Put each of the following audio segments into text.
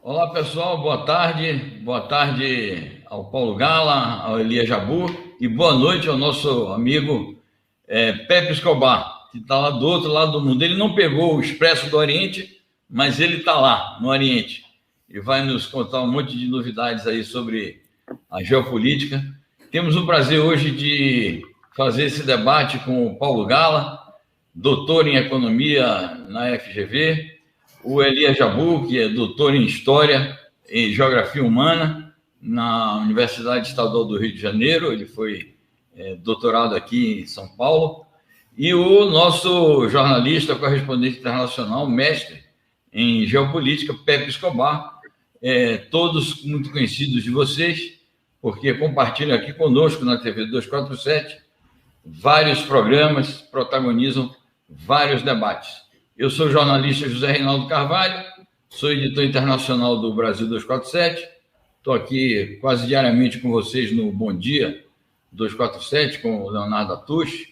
Olá, pessoal, boa tarde. Boa tarde ao Paulo Gala, ao Elias Jabbour e boa noite ao nosso amigo Pepe Escobar, que está lá do outro lado do mundo. Ele não pegou o Expresso do Oriente, mas ele está lá, no Oriente, e vai nos contar um monte de novidades aí sobre a geopolítica. Temos o prazer hoje de fazer esse debate com o Paulo Gala, doutor em Economia na FGV, o Elias Jabbour, que é doutor em História e Geografia Humana na Universidade Estadual do Rio de Janeiro, ele foi doutorado aqui em São Paulo, e o nosso jornalista, correspondente internacional, mestre em geopolítica, Pepe Escobar, todos muito conhecidos de vocês, porque compartilham aqui conosco na TV 247 vários programas, protagonizam vários debates. Eu sou o jornalista José Reinaldo Carvalho, sou editor internacional do Brasil 247, estou aqui quase diariamente com vocês no Bom Dia 247, com o Leonardo Atush.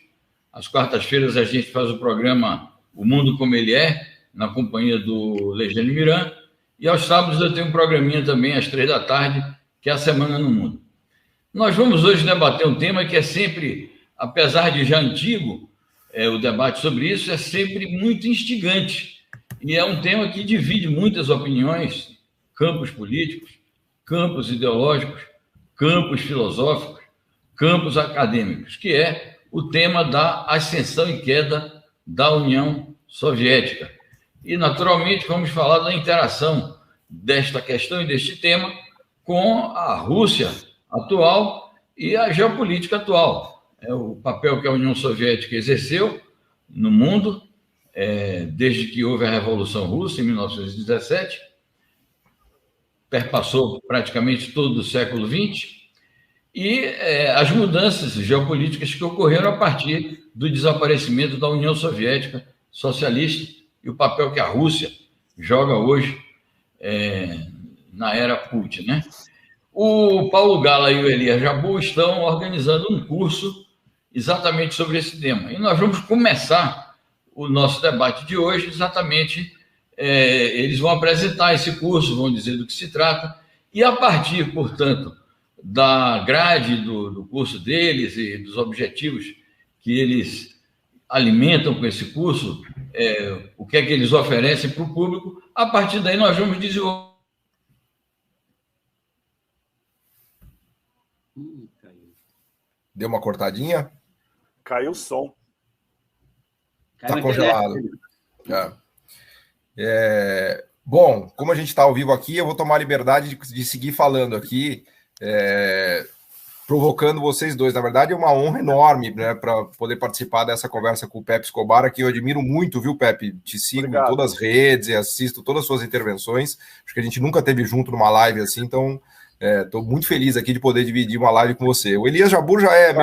Às quartas-feiras a gente faz o programa O Mundo Como Ele É, na companhia do Legene Miran, e aos sábados eu tenho um programinha também às 3 da tarde, que é a Semana no Mundo. Nós vamos hoje debater um tema que é sempre, apesar de já antigo, o debate sobre isso é sempre muito instigante, e é um tema que divide muitas opiniões, campos políticos, campos ideológicos, campos filosóficos, campos acadêmicos, que é o tema da ascensão e queda da União Soviética. E, naturalmente, vamos falar da interação desta questão e deste tema com a Rússia atual e a geopolítica atual. O papel que a União Soviética exerceu no mundo, desde que houve a Revolução Russa, em 1917, perpassou praticamente todo o século XX, e as mudanças geopolíticas que ocorreram a partir do desaparecimento da União Soviética socialista e o papel que a Rússia joga hoje na era Putin, né? O Paulo Gala e o Elias Jabbour estão organizando um curso exatamente sobre esse tema. E nós vamos começar o nosso debate de hoje exatamente, eles vão apresentar esse curso, vão dizer do que se trata, e a partir, portanto, da grade do curso deles e dos objetivos que eles alimentam com esse curso, o que é que eles oferecem para o público, a partir daí nós vamos desenvolver. Deu uma cortadinha? Caiu o som. Está congelado. Bom, como a gente está ao vivo aqui, eu vou tomar a liberdade de seguir falando aqui, provocando vocês dois. Na verdade, é uma honra enorme, né, para poder participar dessa conversa com o Pepe Escobar, que eu admiro muito, viu, Pepe? Te sigo em todas as redes e assisto todas as suas intervenções. Acho que a gente nunca esteve junto numa live assim, então estou muito feliz aqui de poder dividir uma live com você. O Elias Jabbour já é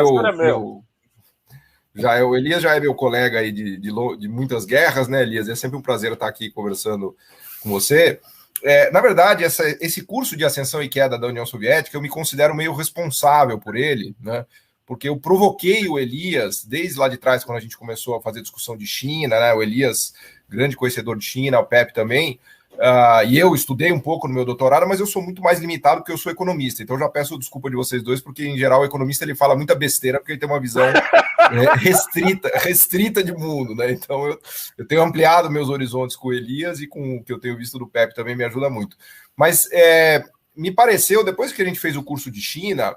o Elias já é meu colega aí de muitas guerras, né, Elias? É sempre um prazer estar aqui conversando com você. Na verdade, esse curso de ascensão e queda da União Soviética, eu me considero meio responsável por ele, né? Porque eu provoquei o Elias desde lá de trás, quando a gente começou a fazer discussão de China, né? O Elias, grande conhecedor de China, o Pepe também. E eu estudei um pouco no meu doutorado, mas eu sou muito mais limitado porque eu sou economista. Então, eu já peço desculpa de vocês dois, porque, em geral, o economista ele fala muita besteira, porque ele tem uma visão restrita de mundo, né? Então, eu tenho ampliado meus horizontes com o Elias, e com o que eu tenho visto do Pepe também me ajuda muito. Mas me pareceu, depois que a gente fez o curso de China,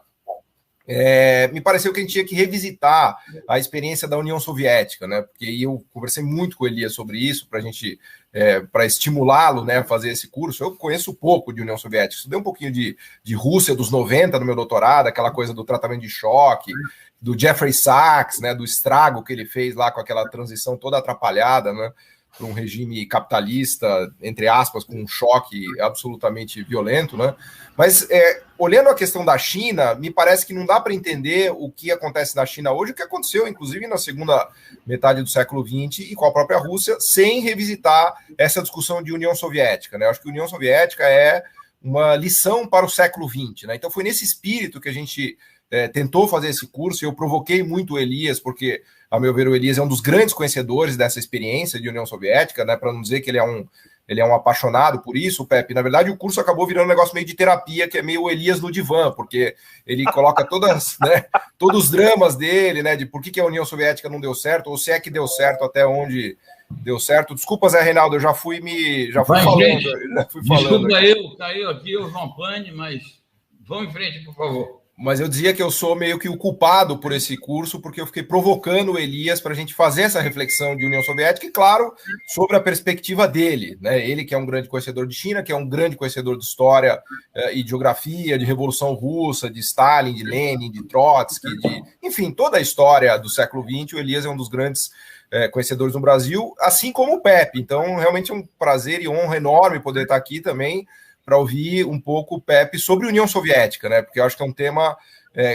me pareceu que a gente tinha que revisitar a experiência da União Soviética, né? Porque eu conversei muito com o Elias sobre isso, para a gente, para estimulá-lo, né, a fazer esse curso. Eu conheço pouco de União Soviética, estudei um pouquinho de Rússia dos 90 no meu doutorado, aquela coisa do tratamento de choque, do Jeffrey Sachs, né, do estrago que ele fez lá com aquela transição toda atrapalhada, né, para um regime capitalista, entre aspas, com um choque absolutamente violento, né? Mas, olhando a questão da China, me parece que não dá para entender o que acontece na China hoje, o que aconteceu, inclusive, na segunda metade do século XX e com a própria Rússia, sem revisitar essa discussão de União Soviética, né? Eu acho que a União Soviética é uma lição para o século XX, né? Então, foi nesse espírito que a gente tentou fazer esse curso, e eu provoquei muito o Elias, porque, a meu ver, o Elias é um dos grandes conhecedores dessa experiência de União Soviética, né, para não dizer que ele é ele é um apaixonado por isso, Pepe. Na verdade, o curso acabou virando um negócio meio de terapia, que é meio Elias no divã, porque ele coloca todos os dramas dele, né, de por que a União Soviética não deu certo, ou se é que deu certo, até onde deu certo. Desculpa, Zé Reinaldo, eu já fui falando. Gente, desculpa aqui. caiu aqui o João Pane, mas vamos em frente, por favor. Mas eu dizia que eu sou meio que o culpado por esse curso, porque eu fiquei provocando o Elias para a gente fazer essa reflexão de União Soviética e, claro, sobre a perspectiva dele, né? Ele que é um grande conhecedor de China, que é um grande conhecedor de história e de geografia, de Revolução Russa, de Stalin, de Lenin, de Trotsky, enfim, toda a história do século XX. O Elias é um dos grandes conhecedores no Brasil, assim como o Pepe. Então, realmente é um prazer e honra enorme poder estar aqui também, para ouvir um pouco o Pepe sobre a União Soviética, né? Porque eu acho que é um tema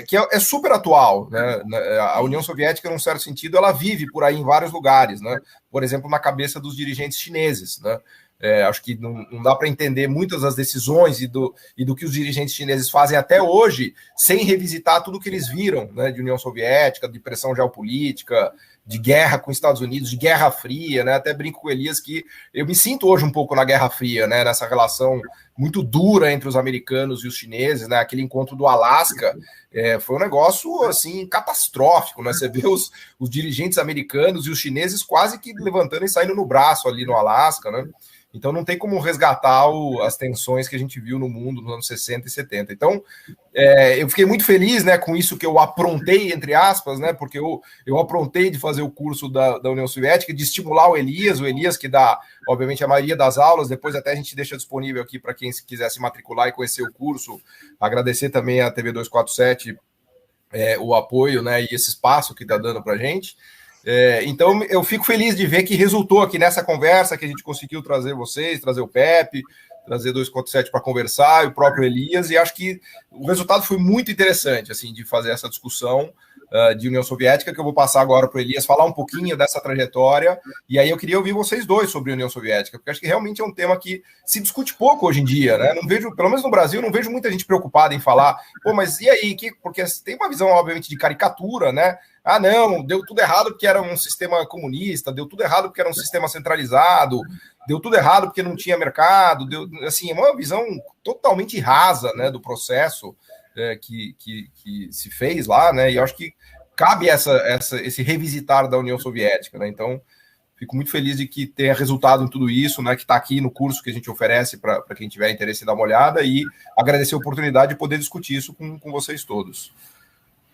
que é super atual, né? A União Soviética, num certo sentido, ela vive por aí em vários lugares, né? Por exemplo, na cabeça dos dirigentes chineses, né? Acho que não dá para entender muitas das decisões e do que os dirigentes chineses fazem até hoje sem revisitar tudo que eles viram, né? De União Soviética, de pressão geopolítica, de guerra com os Estados Unidos, de Guerra Fria, né? Até brinco com o Elias que eu me sinto hoje um pouco na Guerra Fria, né? Nessa relação muito dura entre os americanos e os chineses, né? Aquele encontro do Alasca foi um negócio, assim, catastrófico, né? Você vê os dirigentes americanos e os chineses quase que levantando e saindo no braço ali no Alasca, né? Então não tem como resgatar as tensões que a gente viu no mundo nos anos 60 e 70. Então eu fiquei muito feliz, né, com isso que eu aprontei, entre aspas, né, porque eu aprontei de fazer o curso da União Soviética, de estimular o Elias que dá, obviamente, a maioria das aulas. Depois até a gente deixa disponível aqui para quem quiser se matricular e conhecer o curso. Agradecer também à TV 247 o apoio, né, e esse espaço que está dando para a gente. Então eu fico feliz de ver que resultou aqui nessa conversa, que a gente conseguiu trazer vocês, trazer o Pepe, trazer 247 para conversar, e o próprio Elias, e acho que o resultado foi muito interessante, assim, de fazer essa discussão de União Soviética, que eu vou passar agora para o Elias falar um pouquinho dessa trajetória, e aí eu queria ouvir vocês dois sobre a União Soviética, porque acho que realmente é um tema que se discute pouco hoje em dia, né? Não vejo, pelo menos no Brasil, não vejo muita gente preocupada em falar, mas e aí? Porque tem uma visão, obviamente, de caricatura, né? Ah, não, deu tudo errado porque era um sistema comunista, deu tudo errado porque era um sistema centralizado, deu tudo errado porque não tinha mercado, assim, é uma visão totalmente rasa, né, do processo que se fez lá, né, e eu acho que cabe esse revisitar da União Soviética, né, então fico muito feliz de que tenha resultado em tudo isso, né, que está aqui no curso que a gente oferece para quem tiver interesse em dar uma olhada, e agradecer a oportunidade de poder discutir isso com vocês todos.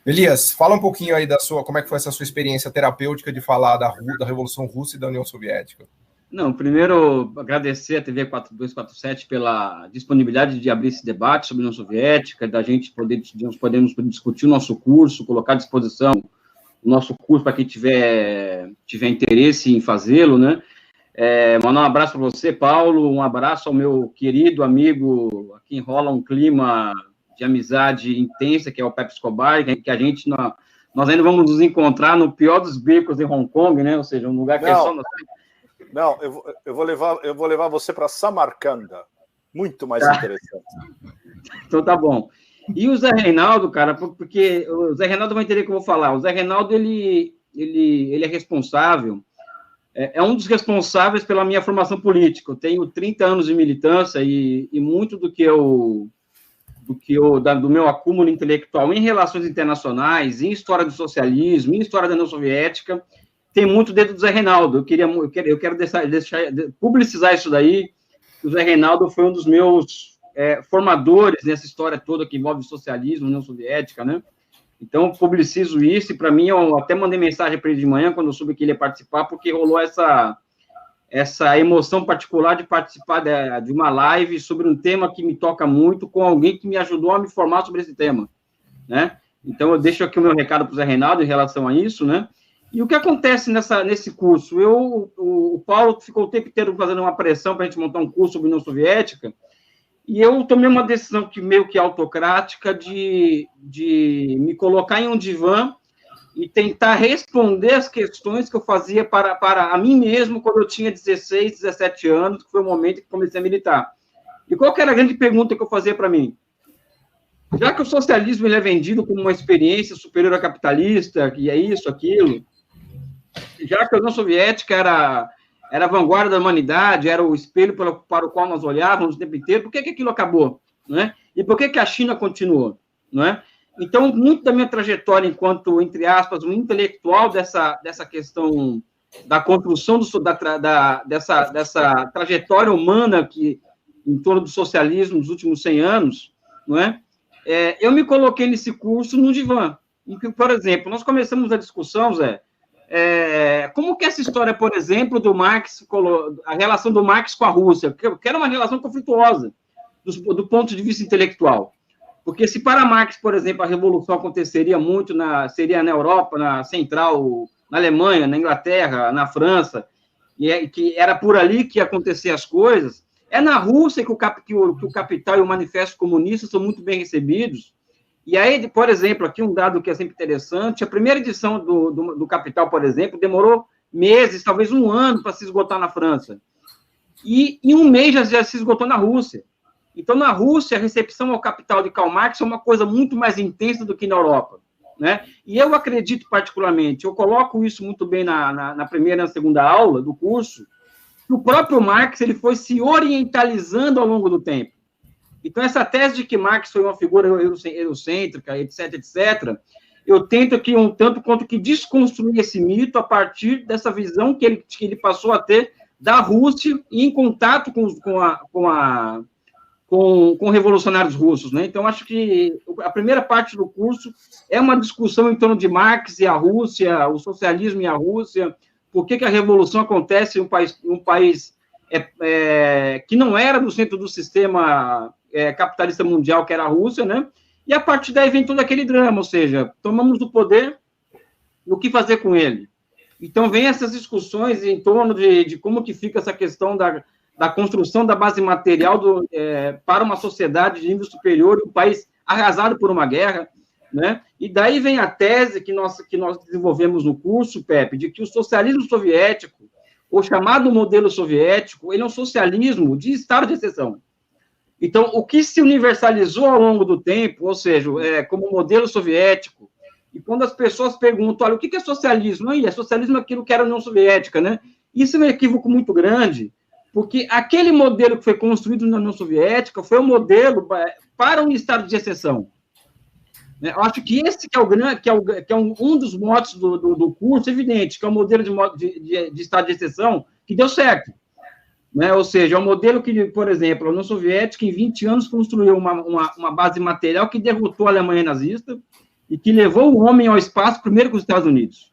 Elias, fala um pouquinho aí como é que foi essa sua experiência terapêutica de falar da Revolução Russa e da União Soviética. Não, primeiro, agradecer a TV 247 pela disponibilidade de abrir esse debate sobre a União Soviética, da gente podermos discutir o nosso curso, colocar à disposição o nosso curso para quem tiver interesse em fazê-lo, né? Mandar um abraço para você, Paulo, um abraço ao meu querido amigo, aqui rola um clima de amizade intensa, que é o Pepe Escobar, que a gente, nós ainda vamos nos encontrar no pior dos becos em Hong Kong, né? Ou seja, um lugar que é só... Não, eu vou levar você para Samarcanda. Muito mais interessante. Então tá bom. E o Zé Reinaldo, cara, porque o Zé Reinaldo vai entender o que eu vou falar. O Zé Reinaldo, ele é responsável, é um dos responsáveis pela minha formação política. Eu tenho 30 anos de militância e muito do meu acúmulo intelectual em relações internacionais, em história do socialismo, em história da União Soviética, tem muito dedo do Zé Reinaldo. Eu quero publicizar isso daí. O Zé Reinaldo foi um dos meus formadores nessa história toda que envolve socialismo, União Soviética, né? Então, publicizo isso, e para mim, eu até mandei mensagem para ele de manhã, quando eu soube que ele ia participar, porque rolou essa emoção particular de participar de uma live sobre um tema que me toca muito, com alguém que me ajudou a me formar sobre esse tema, né? Então, eu deixo aqui o meu recado para o Zé Reinaldo em relação a isso, né? E o que acontece nesse curso? O Paulo ficou o tempo inteiro fazendo uma pressão para a gente montar um curso sobre a União Soviética, e eu tomei uma decisão meio que autocrática de me colocar em um divã e tentar responder as questões que eu fazia para a mim mesmo quando eu tinha 16, 17 anos, que foi o momento que comecei a militar. E qual que era a grande pergunta que eu fazia para mim? Já que o socialismo ele é vendido como uma experiência superior à capitalista, que é isso, aquilo, já que a União Soviética era era a vanguarda da humanidade, era o espelho para o qual nós olhávamos o tempo inteiro. Por que aquilo acabou? Né? E por que a China continuou? Né? Então, muito da minha trajetória enquanto, entre aspas, um intelectual dessa questão da construção dessa trajetória humana que, em torno do socialismo nos últimos 100 anos, não é? Eu me coloquei nesse curso no divã. Por exemplo, nós começamos a discussão, Zé, como que essa história, por exemplo, do Marx, a relação do Marx com a Rússia, que era uma relação conflituosa do ponto de vista intelectual. Porque se para Marx, por exemplo, a revolução aconteceria muito, seria na Europa, na Central, na Alemanha, na Inglaterra, na França, e que era por ali que ia acontecer as coisas, é na Rússia que o Capital e o Manifesto Comunista são muito bem recebidos. E aí, por exemplo, aqui um dado que é sempre interessante, a primeira edição do Capital, por exemplo, demorou meses, talvez um ano, para se esgotar na França. E em um mês já se esgotou na Rússia. Então, na Rússia, a recepção ao Capital de Karl Marx é uma coisa muito mais intensa do que na Europa. Né? E eu acredito particularmente, eu coloco isso muito bem na primeira e na segunda aula do curso, que o próprio Marx ele foi se orientalizando ao longo do tempo. Então, essa tese de que Marx foi uma figura eurocêntrica, etc., eu tento aqui um tanto quanto que desconstruir esse mito a partir dessa visão que ele passou a ter da Rússia e em contato com revolucionários russos, né? Então, acho que a primeira parte do curso é uma discussão em torno de Marx e a Rússia, o socialismo e a Rússia, por que a revolução acontece em um país que não era do centro do sistema capitalista mundial, que era a Rússia, né? E a partir daí vem todo aquele drama, ou seja, tomamos o poder, o que fazer com ele? Então, vem essas discussões em torno de como que fica essa questão da construção da base material para uma sociedade de nível superior, um país arrasado por uma guerra, né? E daí vem a tese que nós desenvolvemos no curso, Pepe, de que o socialismo soviético, o chamado modelo soviético, ele é um socialismo de estado de exceção. Então, o que se universalizou ao longo do tempo, ou seja, como modelo soviético, e quando as pessoas perguntam, olha, o que é socialismo? Aí, socialismo é aquilo que era a União Soviética, né? Isso é um equívoco muito grande, porque aquele modelo que foi construído na União Soviética foi um modelo para um estado de exceção. Eu acho que esse que é um dos motes do curso, evidente, que é o modelo de estado de exceção que deu certo. Né? Ou seja, é um modelo que, por exemplo, a União Soviética, em 20 anos, construiu uma base material que derrotou a Alemanha nazista e que levou o homem ao espaço primeiro com os Estados Unidos.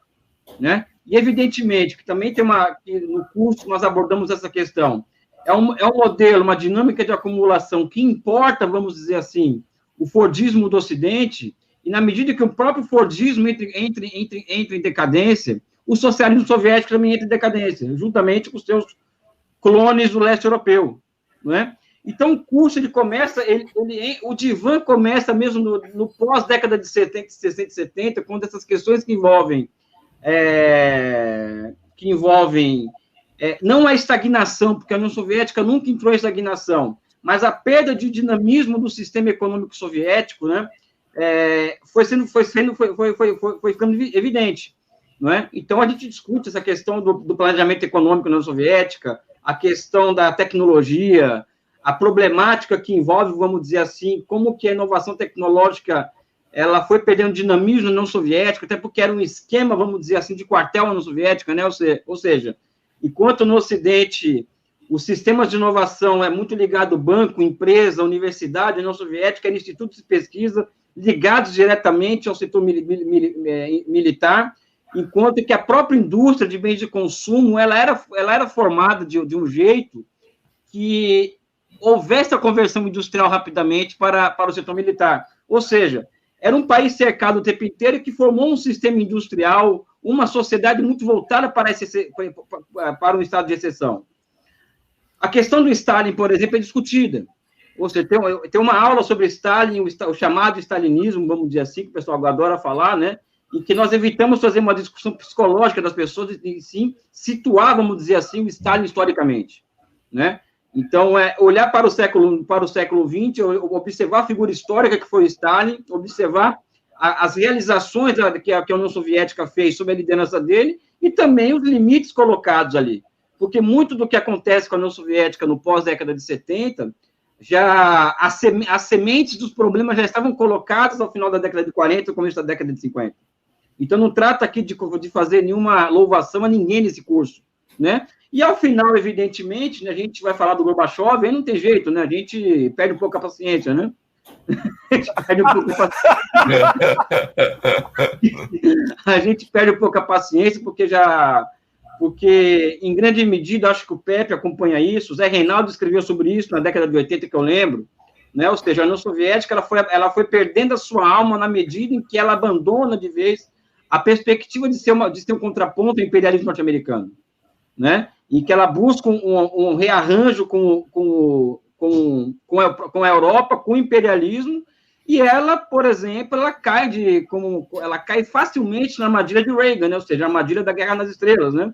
Né? E, evidentemente, que também que no curso nós abordamos essa questão. É um modelo, uma dinâmica de acumulação que importa, vamos dizer assim, o Fordismo do Ocidente, e na medida que o próprio Fordismo entra em decadência, o socialismo soviético também entra em decadência, juntamente com os seus clones do leste europeu, não é? Então, o curso, ele começa, o divã começa mesmo no pós-década de 60 e 70, quando essas questões que envolvem não a estagnação, porque a União Soviética nunca entrou em estagnação, mas a perda de dinamismo do sistema econômico soviético, né, foi ficando evidente, não é? Então, a gente discute essa questão do planejamento econômico na União Soviética, a questão da tecnologia, a problemática que envolve, vamos dizer assim, como que a inovação tecnológica ela foi perdendo dinamismo na União Soviética, até porque era um esquema, vamos dizer assim, de quartel na União Soviética, né? Ou seja, enquanto no Ocidente os sistemas de inovação é muito ligado ao banco, empresa, universidade, a União Soviética era institutos de pesquisa ligados diretamente ao setor militar, enquanto que a própria indústria de bens de consumo ela era formada de um jeito que houvesse a conversão industrial rapidamente para o setor militar. Ou seja, era um país cercado o tempo inteiro que formou um sistema industrial, uma sociedade muito voltada para um estado de exceção. A questão do Stalin, por exemplo, é discutida. Ou seja, tem uma aula sobre Stalin, o chamado stalinismo, vamos dizer assim, que o pessoal adora falar, né? Em que nós evitamos fazer uma discussão psicológica das pessoas e sim situar, vamos dizer assim, o Stalin historicamente, né? Então, olhar para o século XX, observar a figura histórica que foi o Stalin, observar as realizações que a União Soviética fez sob a liderança dele e também os limites colocados ali. porque muito do que acontece com a União Soviética no pós-década de 70, já as sementes dos problemas já estavam colocadas ao final da década de 40 e começo da década de 50. Então, não trata aqui de fazer nenhuma louvação a ninguém nesse curso, né? E, ao final, evidentemente, né, a gente vai falar do Gorbachev, aí não tem jeito, né? A gente perde um pouco a paciência, né? A gente perde um pouco a paciência, porque, em grande medida, acho que o Pepe acompanha isso, o Zé Reinaldo escreveu sobre isso na década de 80, que eu lembro, né? Ou seja, a União Soviética ela foi perdendo a sua alma na medida em que ela abandona de vez a perspectiva de ser um contraponto ao imperialismo norte-americano, né? E que ela busca um rearranjo com a Europa, com o imperialismo, e ela, por exemplo, ela cai facilmente na armadilha de Reagan, né? Ou seja, a armadilha da Guerra nas Estrelas, né?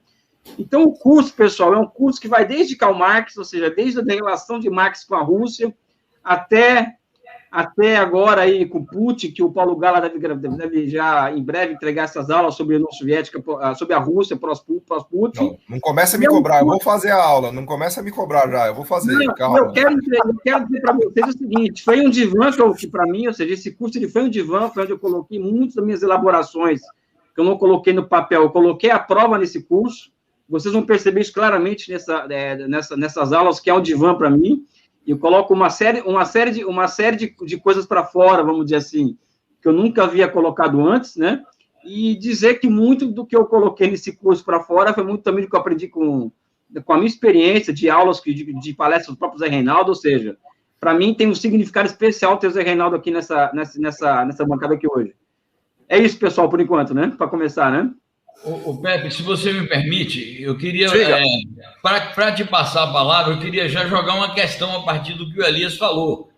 Então, o curso, pessoal, é um curso que vai desde Karl Marx, ou seja, desde a relação de Marx com a Rússia, até agora aí com Putin, que o Paulo Gala deve já em breve entregar essas aulas sobre a União Soviética, sobre a Rússia pós-Putin. Não começa a me cobrar, eu vou fazer a aula, não começa a me cobrar já, eu vou fazer, calma. Eu quero dizer para vocês o seguinte, foi um divã que para mim, ou seja, esse curso ele foi um divã, foi onde eu coloquei muitas das minhas elaborações, que eu não coloquei no papel, eu coloquei a prova nesse curso, vocês vão perceber isso claramente nessas aulas, que é um divã para mim. Eu coloco uma série de coisas para fora, vamos dizer assim, que eu nunca havia colocado antes, né? E dizer que muito do que eu coloquei nesse curso para fora foi muito também do que eu aprendi com a minha experiência de aulas, de palestras do próprio Zé Reinaldo, ou seja, para mim tem um significado especial ter o Zé Reinaldo aqui nessa bancada aqui hoje. É isso, pessoal, por enquanto, né? Para começar, né? O Pepe, se você me permite, eu queria, para te passar a palavra, eu queria já jogar uma questão a partir do que o Elias falou.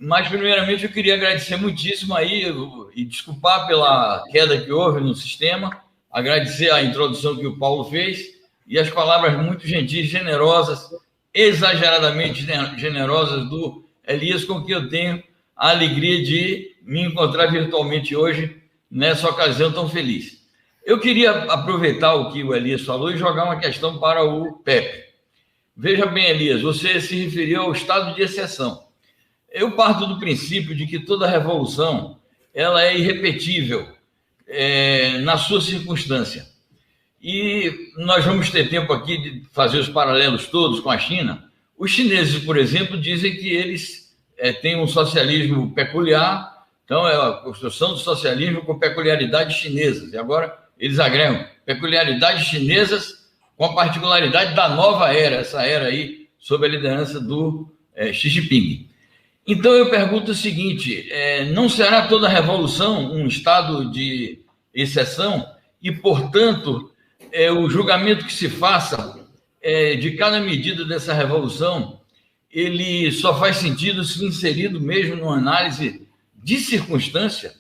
Mas, primeiramente, eu queria agradecer muitíssimo aí e desculpar pela queda que houve no sistema, agradecer a introdução que o Paulo fez e as palavras muito gentis, generosas, exageradamente generosas do Elias, com quem eu tenho a alegria de me encontrar virtualmente hoje, nessa ocasião tão feliz. Eu queria aproveitar o que o Elias falou e jogar uma questão para o Pepe. Veja bem, Elias, você se referiu ao estado de exceção. Eu parto do princípio de que toda revolução ela é irrepetível na sua circunstância. E nós vamos ter tempo aqui de fazer os paralelos todos com a China. Os chineses, por exemplo, dizem que eles têm um socialismo peculiar, então é a construção do socialismo com peculiaridades chinesas. E agora eles agregam peculiaridades chinesas com a particularidade da nova era, essa era aí, sob a liderança do Xi Jinping. Então, eu pergunto o seguinte, não será toda revolução um estado de exceção e, portanto, o julgamento que se faça de cada medida dessa revolução, ele só faz sentido se inserido mesmo numa análise de circunstância?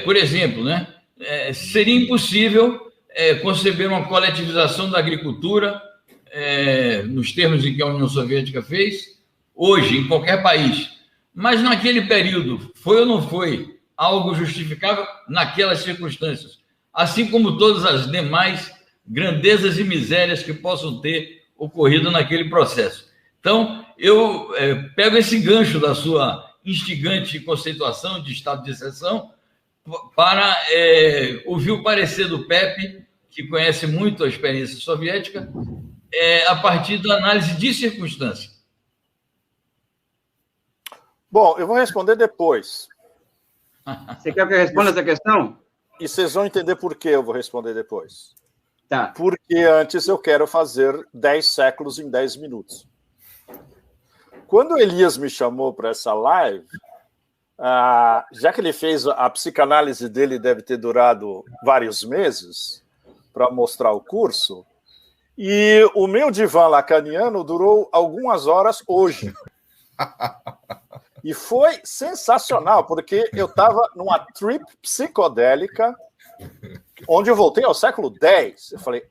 Por exemplo, né? Seria impossível conceber uma coletivização da agricultura nos termos em que a União Soviética fez, hoje, em qualquer país. Mas naquele período, foi ou não foi algo justificável naquelas circunstâncias? Assim como todas as demais grandezas e misérias que possam ter ocorrido naquele processo. Então, eu pego esse gancho da sua instigante conceituação de estado de exceção para ouvir o parecer do Pepe, que conhece muito a experiência soviética, a partir da análise de circunstância. Bom, eu vou responder depois. Você quer que eu responda essa questão? E vocês vão entender por que eu vou responder depois. Tá. Porque antes eu quero fazer 10 séculos em 10 minutos. Quando o Elias me chamou para essa live, já que ele fez a psicanálise dele, deve ter durado vários meses para mostrar o curso, e o meu divã lacaniano durou algumas horas hoje. E foi sensacional, porque eu estava numa trip psicodélica, onde eu voltei ao século X. Eu falei,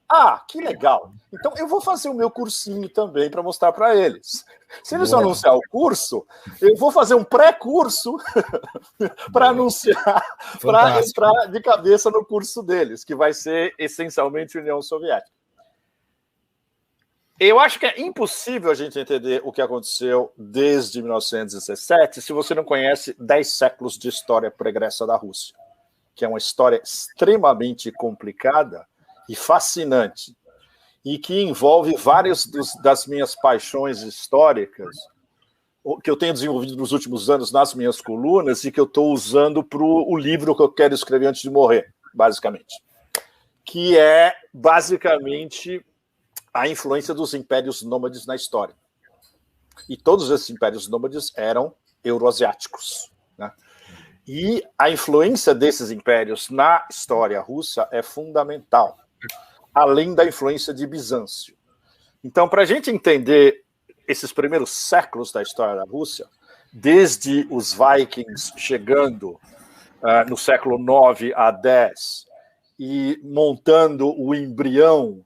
que legal. Então eu vou fazer o meu cursinho também para mostrar para eles. Se eles anunciar o curso, eu vou fazer um pré-curso para anunciar, para entrar de cabeça no curso deles, que vai ser essencialmente União Soviética. Eu acho que é impossível a gente entender o que aconteceu desde 1917 se você não conhece 10 séculos de história pregressa da Rússia, que é uma história extremamente complicada e fascinante, e que envolve várias das minhas paixões históricas, que eu tenho desenvolvido nos últimos anos nas minhas colunas e que eu estou usando para o livro que eu quero escrever antes de morrer, basicamente. Que é, basicamente, a influência dos impérios nômades na história. E todos esses impérios nômades eram euroasiáticos, né? E a influência desses impérios na história russa é fundamental, além da influência de Bizâncio. Então, para a gente entender esses primeiros séculos da história da Rússia, desde os Vikings chegando no século 9 a 10 e montando o embrião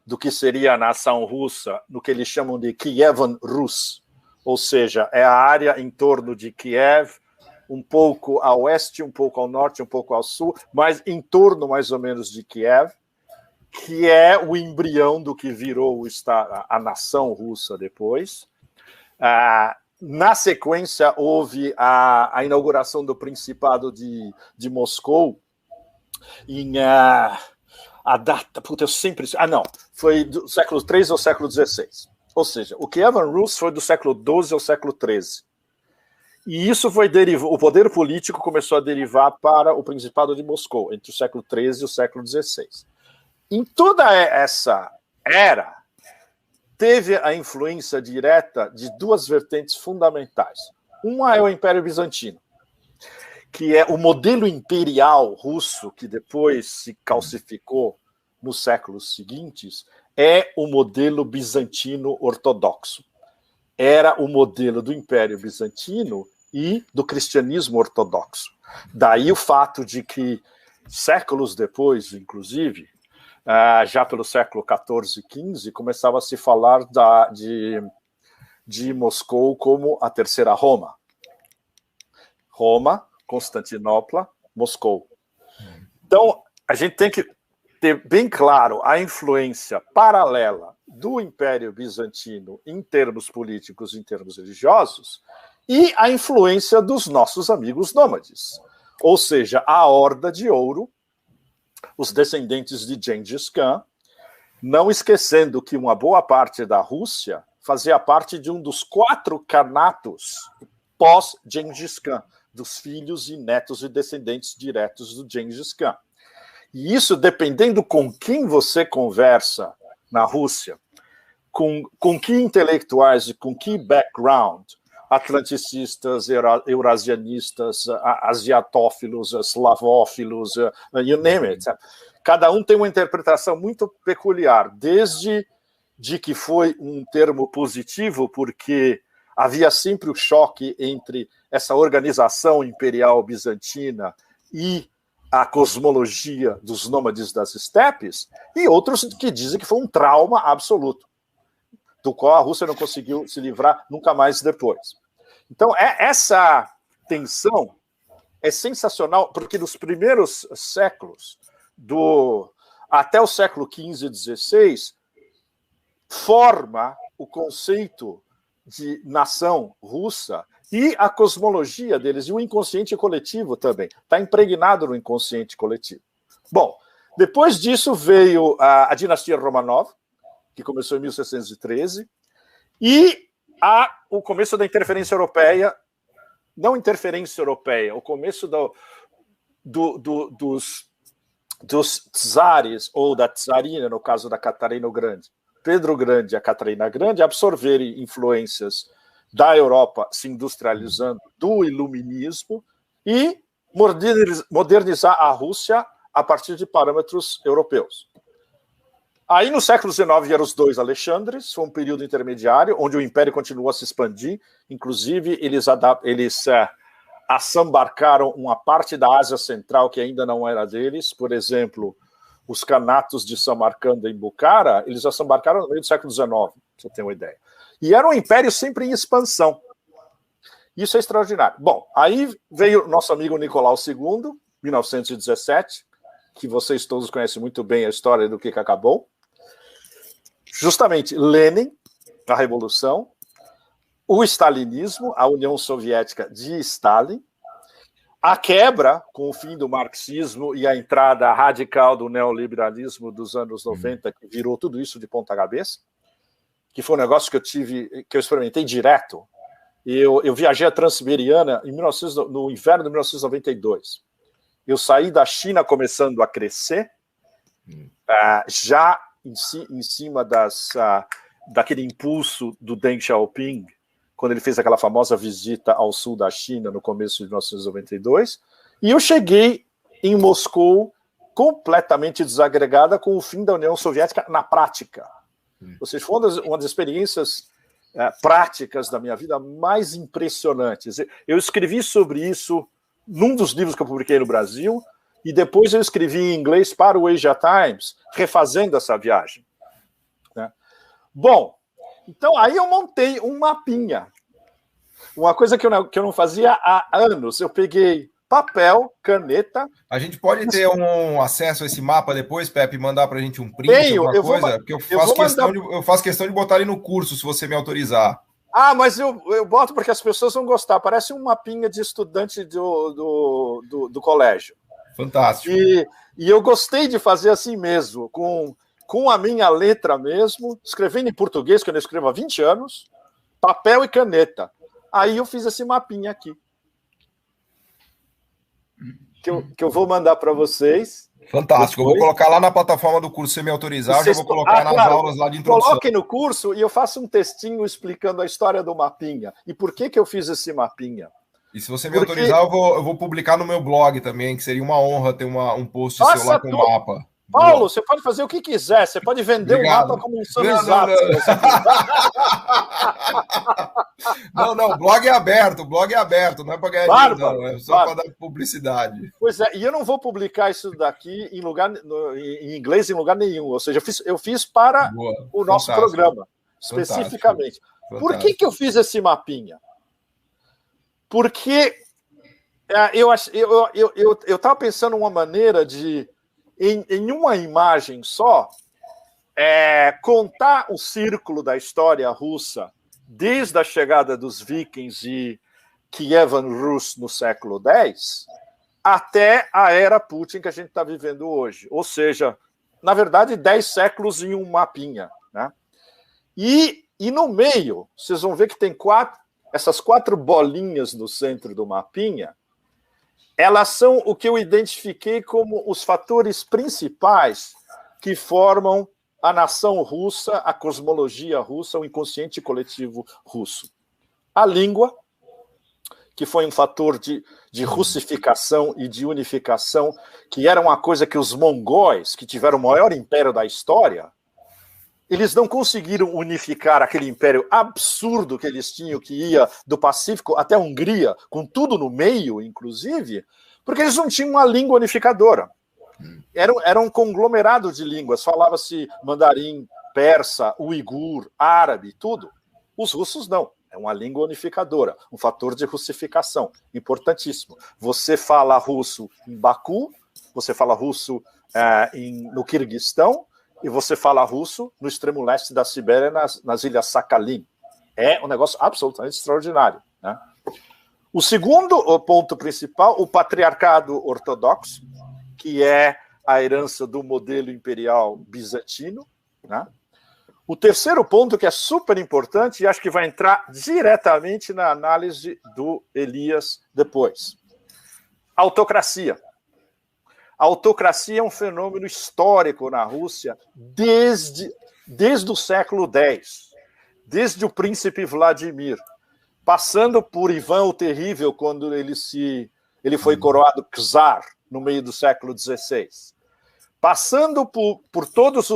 do que seria a nação russa, no que eles chamam de Kievan Rus, ou seja, é a área em torno de Kiev, um pouco a oeste, um pouco ao norte, um pouco ao sul, mas em torno mais ou menos de Kiev, que é o embrião do que virou a nação russa depois. Na sequência, houve a inauguração do Principado de Moscou em... a data, puta, eu sempre... não, foi do século XIII ao século XVI. Ou seja, o Kievan Rus foi do século XII ao século XIII. E isso foi o poder político começou a derivar para o Principado de Moscou, entre o século XIII e o século XVI. Em toda essa era, teve a influência direta de duas vertentes fundamentais. Uma é o Império Bizantino, que é o modelo imperial russo, que depois se calcificou nos séculos seguintes, é o modelo bizantino ortodoxo. Era o modelo do Império Bizantino e do cristianismo ortodoxo. Daí o fato de que, séculos depois, inclusive, já pelo século XIV e XV, começava a se falar de Moscou como a terceira Roma. Roma, Constantinopla, Moscou. Então, a gente tem que ter bem claro a influência paralela do Império Bizantino em termos políticos, em termos religiosos, e a influência dos nossos amigos nômades, ou seja, a Horda de Ouro, os descendentes de Gengis Khan, não esquecendo que uma boa parte da Rússia fazia parte de um dos 4 canatos pós-Gengis Khan, dos filhos e netos e descendentes diretos do Gengis Khan. E isso, dependendo com quem você conversa na Rússia, com que intelectuais e com que background, atlanticistas, eurasianistas, asiatófilos, slavófilos, you name it. Cada um tem uma interpretação muito peculiar, desde de que foi um termo positivo, porque havia sempre o choque entre essa organização imperial bizantina e a cosmologia dos nômades das estepes, e outros que dizem que foi um trauma absoluto, do qual a Rússia não conseguiu se livrar nunca mais depois. Então, essa tensão é sensacional, porque nos primeiros séculos, até o século XV e XVI, forma o conceito de nação russa e a cosmologia deles, e o inconsciente coletivo também. Está impregnado no inconsciente coletivo. Bom, depois disso veio a dinastia Romanov, que começou em 1613, e o começo da interferência europeia, não interferência europeia, o começo dos czares, ou da czarina, no caso da Catarina o Grande. Pedro Grande e a Catarina Grande absorverem influências da Europa se industrializando, do iluminismo, e modernizar a Rússia a partir de parâmetros europeus. Aí, no século XIX, vieram os 2 Alexandres, foi um período intermediário, onde o Império continuou a se expandir, inclusive eles assambarcaram uma parte da Ásia Central que ainda não era deles, por exemplo, os canatos de Samarcanda e Bukhara, eles assambarcaram no meio do século XIX, pra você ter uma ideia. E era um império sempre em expansão. Isso é extraordinário. Bom, aí veio nosso amigo Nicolau II, 1917, que vocês todos conhecem muito bem a história do que acabou. justamente Lenin, a Revolução, o stalinismo, a União Soviética de Stalin, a quebra com o fim do marxismo e a entrada radical do neoliberalismo dos anos 90, que virou tudo isso de ponta cabeça, que foi um negócio que eu experimentei direto. Eu viajei a Transiberiana no inverno de 1992. Eu saí da China começando a crescer, já em cima daquele impulso do Deng Xiaoping, quando ele fez aquela famosa visita ao sul da China no começo de 1992, e eu cheguei em Moscou completamente desagregada com o fim da União Soviética na prática. Ou seja, foi uma das experiências práticas da minha vida mais impressionantes. Eu escrevi sobre isso num dos livros que eu publiquei no Brasil, e depois eu escrevi em inglês para o Asia Times, refazendo essa viagem. Né? Bom, então aí eu montei um mapinha. Uma coisa que eu não fazia há anos. Eu peguei papel, caneta. A gente pode ter um acesso a esse mapa depois, Pepe, e mandar para a gente um print, alguma coisa? Porque eu faço questão de botar ele no curso, se você me autorizar. Ah, mas eu boto porque as pessoas vão gostar. Parece um mapinha de estudante do colégio. Fantástico. E eu gostei de fazer assim mesmo, com a minha letra mesmo, escrevendo em português, que eu não escrevo há 20 anos, papel e caneta. Aí eu fiz esse mapinha aqui. Que eu vou mandar para vocês. Fantástico. Depois. Eu vou colocar lá na plataforma do curso, se me autorizar, eu já vou colocar nas aulas lá de introdução. Coloquem no curso e eu faço um textinho explicando a história do mapinha. E por que eu fiz esse mapinha? E se você me autorizar, eu vou publicar no meu blog também, que seria uma honra ter um post seu lá com o mapa. Paulo, você pode fazer o que quiser, você pode vender o mapa como um samizado. Não, o blog é aberto, não é para ganhar dinheiro, não, é só para dar publicidade. Pois é, e eu não vou publicar isso daqui em inglês em lugar nenhum, ou seja, eu fiz para o nosso programa, especificamente. Fantástico. Por que eu fiz esse mapinha? Porque eu estava pensando uma maneira de em uma imagem só, contar o círculo da história russa, desde a chegada dos vikings e Kievan Rus no século X, até a era Putin que a gente está vivendo hoje. Ou seja, na verdade, 10 séculos em um mapinha. Né? E no meio, vocês vão ver que tem essas 4 bolinhas no centro do mapinha. Elas são o que eu identifiquei como os fatores principais que formam a nação russa, a cosmologia russa, o inconsciente coletivo russo. A língua, que foi um fator de russificação e de unificação, que era uma coisa que os mongóis, que tiveram o maior império da história, eles não conseguiram unificar aquele império absurdo que eles tinham, que ia do Pacífico até a Hungria, com tudo no meio, inclusive, porque eles não tinham uma língua unificadora. Era um conglomerado de línguas, falava-se mandarim, persa, uigur, árabe, tudo. Os russos não, é uma língua unificadora, um fator de russificação, importantíssimo. Você fala russo em Baku, você fala russo no Quirguistão, e você fala russo no extremo leste da Sibéria, nas ilhas Sakhalin. É um negócio absolutamente extraordinário. Né? O segundo ponto principal, o patriarcado ortodoxo, que é a herança do modelo imperial bizantino. Né? O terceiro ponto, que é super importante, e acho que vai entrar diretamente na análise do Elias depois. Autocracia. A autocracia é um fenômeno histórico na Rússia desde o século X, desde o príncipe Vladimir, passando por Ivan o Terrível, quando ele foi coroado czar no meio do século XVI, passando por todos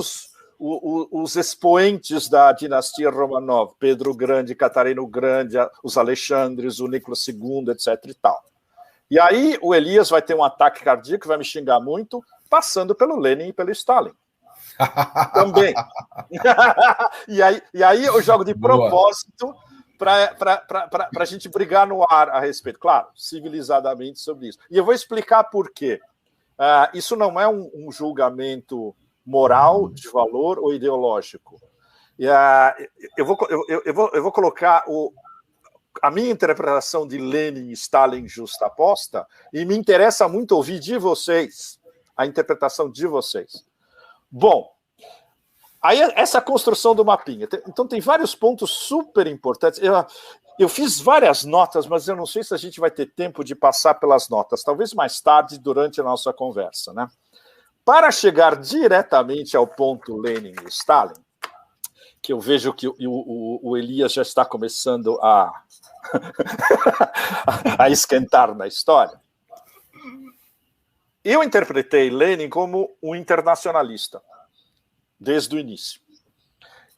os expoentes da dinastia Romanov, Pedro o Grande, Catarina o Grande, os Alexandres, o Nicolas II, etc. e tal. E aí o Elias vai ter um ataque cardíaco, vai me xingar muito, passando pelo Lenin e pelo Stalin. Também. e aí eu jogo de propósito para a gente brigar no ar a respeito. Claro, civilizadamente sobre isso. E eu vou explicar por quê. Isso não é um julgamento moral, de valor ou ideológico. Eu vou colocar a minha interpretação de Lenin e Stalin justaposta, e me interessa muito ouvir de vocês, a interpretação de vocês. Bom, aí essa construção do mapinha. Então tem vários pontos super importantes. Eu fiz várias notas, mas eu não sei se a gente vai ter tempo de passar pelas notas, talvez mais tarde, durante a nossa conversa, né? Para chegar diretamente ao ponto Lenin e Stalin, que eu vejo que o Elias já está começando a esquentar na história, eu interpretei Lenin como um internacionalista, desde o início.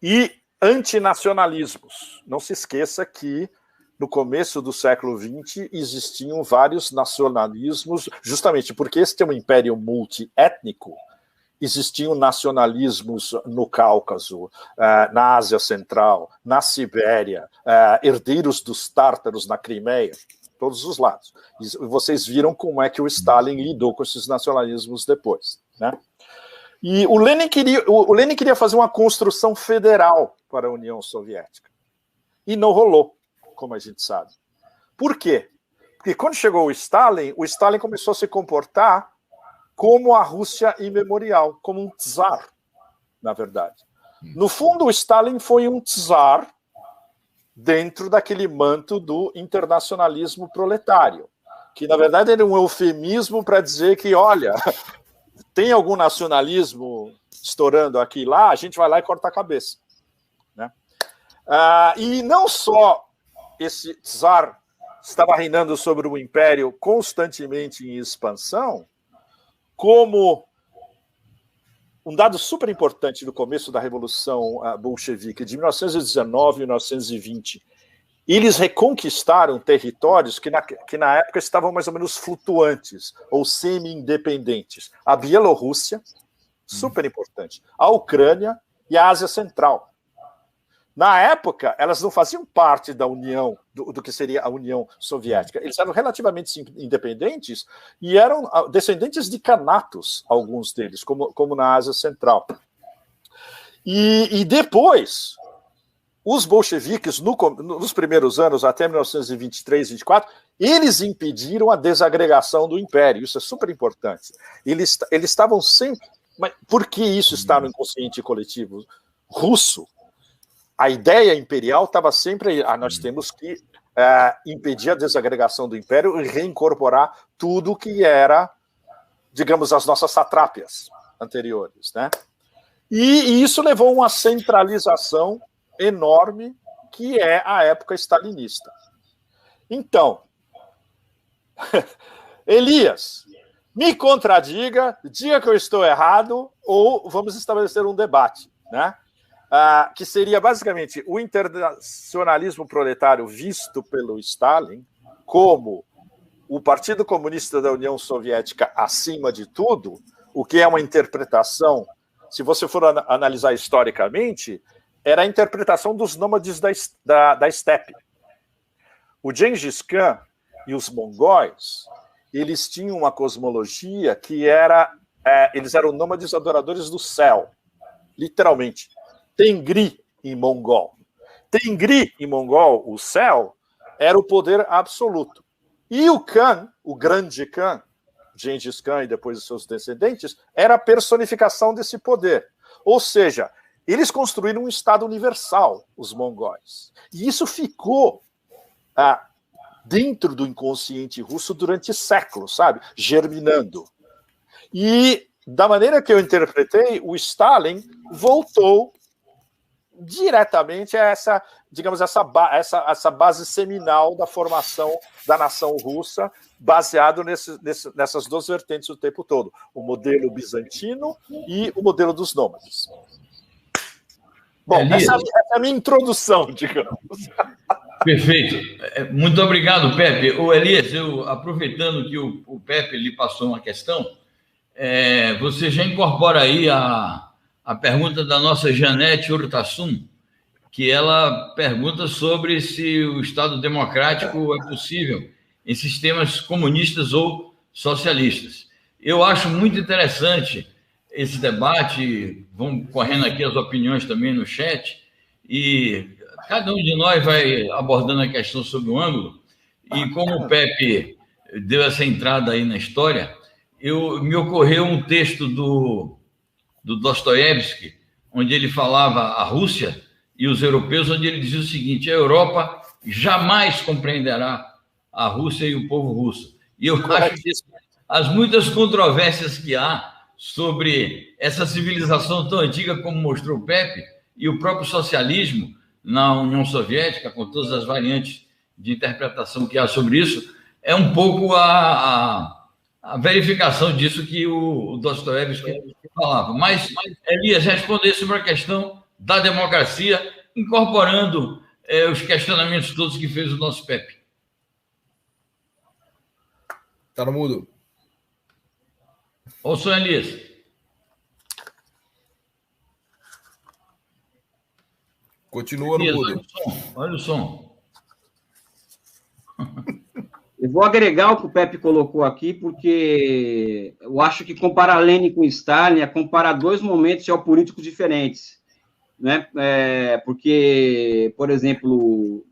E antinacionalismos. Não se esqueça que, no começo do século XX, existiam vários nacionalismos, justamente porque este é um império multiétnico. Existiam nacionalismos no Cáucaso, na Ásia Central, na Sibéria, herdeiros dos tártaros na Crimeia, todos os lados. E vocês viram como é que o Stalin lidou com esses nacionalismos depois, né? E o Lenin queria fazer uma construção federal para a União Soviética. E não rolou, como a gente sabe. Por quê? Porque quando chegou o Stalin começou a se comportar como a Rússia imemorial, como um czar, na verdade. No fundo, o Stalin foi um czar dentro daquele manto do internacionalismo proletário, que, na verdade, era um eufemismo para dizer que, olha, tem algum nacionalismo estourando aqui e lá, a gente vai lá e corta a cabeça, né? E não só esse czar estava reinando sobre o império constantemente em expansão, como um dado super importante do começo da Revolução Bolchevique, de 1919 e 1920, eles reconquistaram territórios que na época estavam mais ou menos flutuantes, ou semi-independentes. A Bielorrússia, super importante, a Ucrânia e a Ásia Central. Na época, elas não faziam parte da União, do que seria a União Soviética. Eles eram relativamente independentes e eram descendentes de Khanatos, alguns deles, como na Ásia Central. E depois, os bolcheviques, nos primeiros anos, até 1923, 24, eles impediram a desagregação do império. Isso é super importante. Eles estavam sempre... Mas por que isso está no inconsciente coletivo russo? A ideia imperial estava sempre aí, nós temos que impedir a desagregação do império e reincorporar tudo que era, digamos, as nossas satrápias anteriores, né? E isso levou a uma centralização enorme, que é a época stalinista. Então, Elias, me contradiga, diga que eu estou errado, ou vamos estabelecer um debate, né? Que seria basicamente o internacionalismo proletário visto pelo Stalin como o Partido Comunista da União Soviética acima de tudo, o que é uma interpretação, se você for analisar historicamente, era a interpretação dos nômades da estepe. O Gengis Khan e os mongóis, eles tinham uma cosmologia que era... eles eram nômades adoradores do céu, literalmente. Tengri em mongol. Tengri em mongol, o céu, era o poder absoluto. E o Khan, o grande Khan, Gengis Khan e depois os seus descendentes, era a personificação desse poder. Ou seja, eles construíram um Estado universal, os mongóis. E isso ficou dentro do inconsciente russo durante séculos, sabe? Germinando. E, da maneira que eu interpretei, o Stalin voltou diretamente a essa, digamos, essa base seminal da formação da nação russa, baseado nessas duas vertentes o tempo todo, o modelo bizantino e o modelo dos nômades. Bom, essa é a minha introdução, digamos. Perfeito. Muito obrigado, Pepe. O Elias, aproveitando que o Pepe lhe passou uma questão, você já incorpora aí a pergunta da nossa Janete Urtasun, que ela pergunta sobre se o Estado democrático é possível em sistemas comunistas ou socialistas. Eu acho muito interessante esse debate, vão correndo aqui as opiniões também no chat, e cada um de nós vai abordando a questão sob um ângulo, e como o Pepe deu essa entrada aí na história, me ocorreu um texto do Dostoiévski, onde ele falava a Rússia e os europeus, onde ele dizia o seguinte: a Europa jamais compreenderá a Rússia e o povo russo. E eu acho que as muitas controvérsias que há sobre essa civilização tão antiga como mostrou o Pepe, e o próprio socialismo na União Soviética, com todas as variantes de interpretação que há sobre isso, é um pouco a verificação disso que o Dostoiévski falava. Mas Elias, responder sobre a questão da democracia, incorporando os questionamentos todos que fez o nosso Pepe. Está no mudo. Ô, senhor Elias. Continua no mudo. Olha o som. Eu vou agregar o que o Pepe colocou aqui, porque eu acho que comparar Lenin com Stalin é comparar dois momentos geopolíticos diferentes, né? Porque, por exemplo,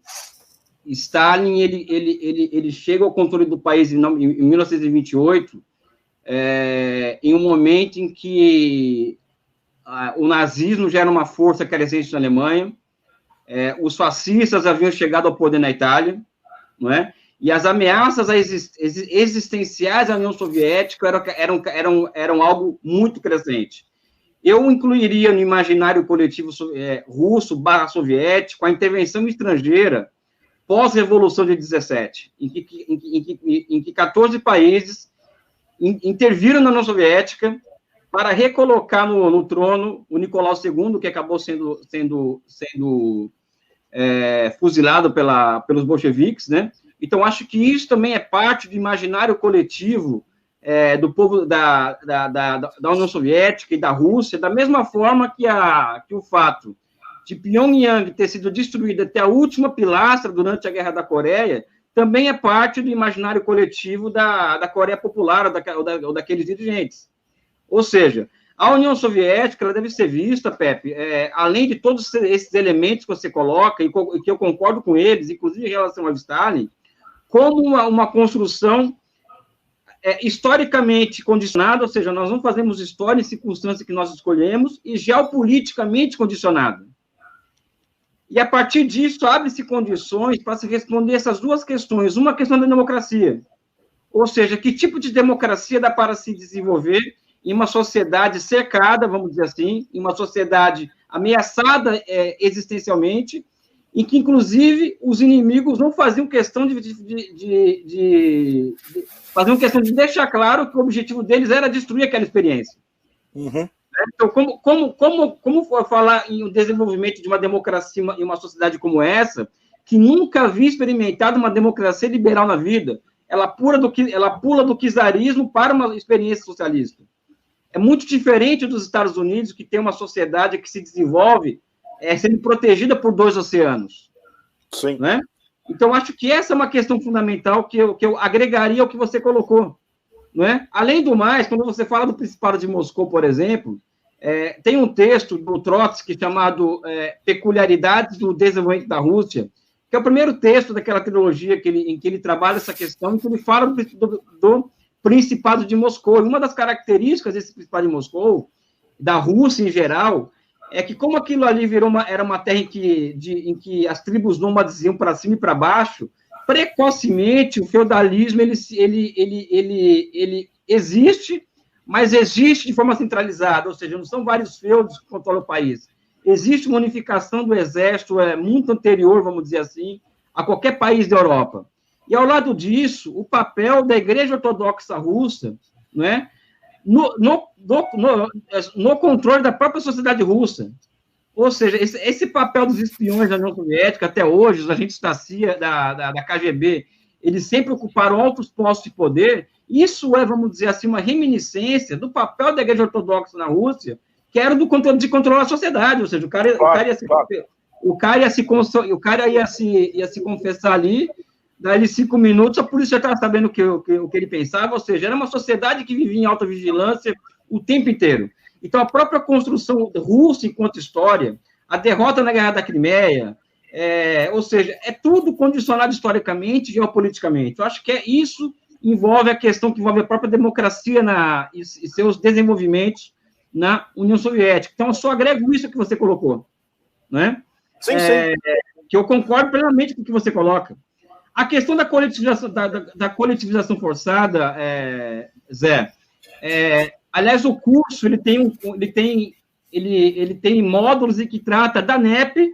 Stalin ele chega ao controle do país em 1928, em um momento em que o nazismo já era uma força crescente na Alemanha, os fascistas haviam chegado ao poder na Itália, não é? E as ameaças existenciais à União Soviética eram algo muito crescente. Eu incluiria no imaginário coletivo russo/soviético a intervenção estrangeira pós-Revolução de 17, em que 14 países interviram na União Soviética para recolocar no trono o Nicolau II, que acabou sendo fuzilado pelos bolcheviques, né? Então, acho que isso também é parte do imaginário coletivo do povo da União Soviética e da Rússia, da mesma forma que o fato de Pyongyang ter sido destruída até a última pilastra durante a Guerra da Coreia também é parte do imaginário coletivo da Coreia Popular ou daqueles dirigentes. Ou seja, a União Soviética ela deve ser vista, Pepe, além de todos esses elementos que você coloca, e que eu concordo com eles, inclusive em relação ao Stalin, como uma construção historicamente condicionada, ou seja, nós não fazemos história em circunstância que nós escolhemos, e geopoliticamente condicionada. E, a partir disso, abre-se condições para se responder essas duas questões. Uma questão da democracia, ou seja, que tipo de democracia dá para se desenvolver em uma sociedade cercada, vamos dizer assim, em uma sociedade ameaçada existencialmente, em que, inclusive, os inimigos não faziam questão faziam questão de deixar claro que o objetivo deles era destruir aquela experiência. Uhum. Então, como falar em um desenvolvimento de uma democracia em uma sociedade como essa, que nunca havia experimentado uma democracia liberal na vida? Ela pula do czarismo para uma experiência socialista. É muito diferente dos Estados Unidos, que tem uma sociedade que se desenvolve sendo protegida por 2 oceanos. Sim. Né? Então, acho que essa é uma questão fundamental que eu agregaria ao que você colocou. Não é? Além do mais, quando você fala do Principado de Moscou, por exemplo, tem um texto do Trotsky chamado Peculiaridades do Desenvolvimento da Rússia, que é o primeiro texto daquela trilogia em que ele trabalha essa questão, em que ele fala do Principado de Moscou. E uma das características desse Principado de Moscou, da Rússia em geral, é que como aquilo ali era uma terra em que as tribos nômades iam para cima e para baixo, precocemente o feudalismo ele existe, mas existe de forma centralizada, ou seja, não são vários feudos que controlam o país. Existe uma unificação do exército muito anterior, vamos dizer assim, a qualquer país da Europa. E, ao lado disso, o papel da Igreja Ortodoxa Russa, né, no controle da própria sociedade russa. Ou seja, esse papel dos espiões da União Soviética, até hoje, os agentes da CIA, da KGB, eles sempre ocuparam altos postos de poder. Isso vamos dizer assim, uma reminiscência do papel da Igreja Ortodoxa na Rússia, que era de controlar a sociedade, ou seja, o cara ia se confessar ali, daí 5 minutos, a polícia já estava sabendo o que ele pensava, ou seja, era uma sociedade que vivia em alta vigilância o tempo inteiro. Então, a própria construção russa enquanto história, a derrota na Guerra da Crimeia, ou seja, é tudo condicionado historicamente e geopoliticamente. Eu acho que isso envolve a questão que envolve a própria democracia e seus desenvolvimentos na União Soviética. Então, eu só agrego isso que você colocou, né? Sim, sim. Que eu concordo plenamente com o que você coloca. A questão da coletivização, da coletivização forçada, Zé, aliás, o curso ele tem módulos em que trata da NEP,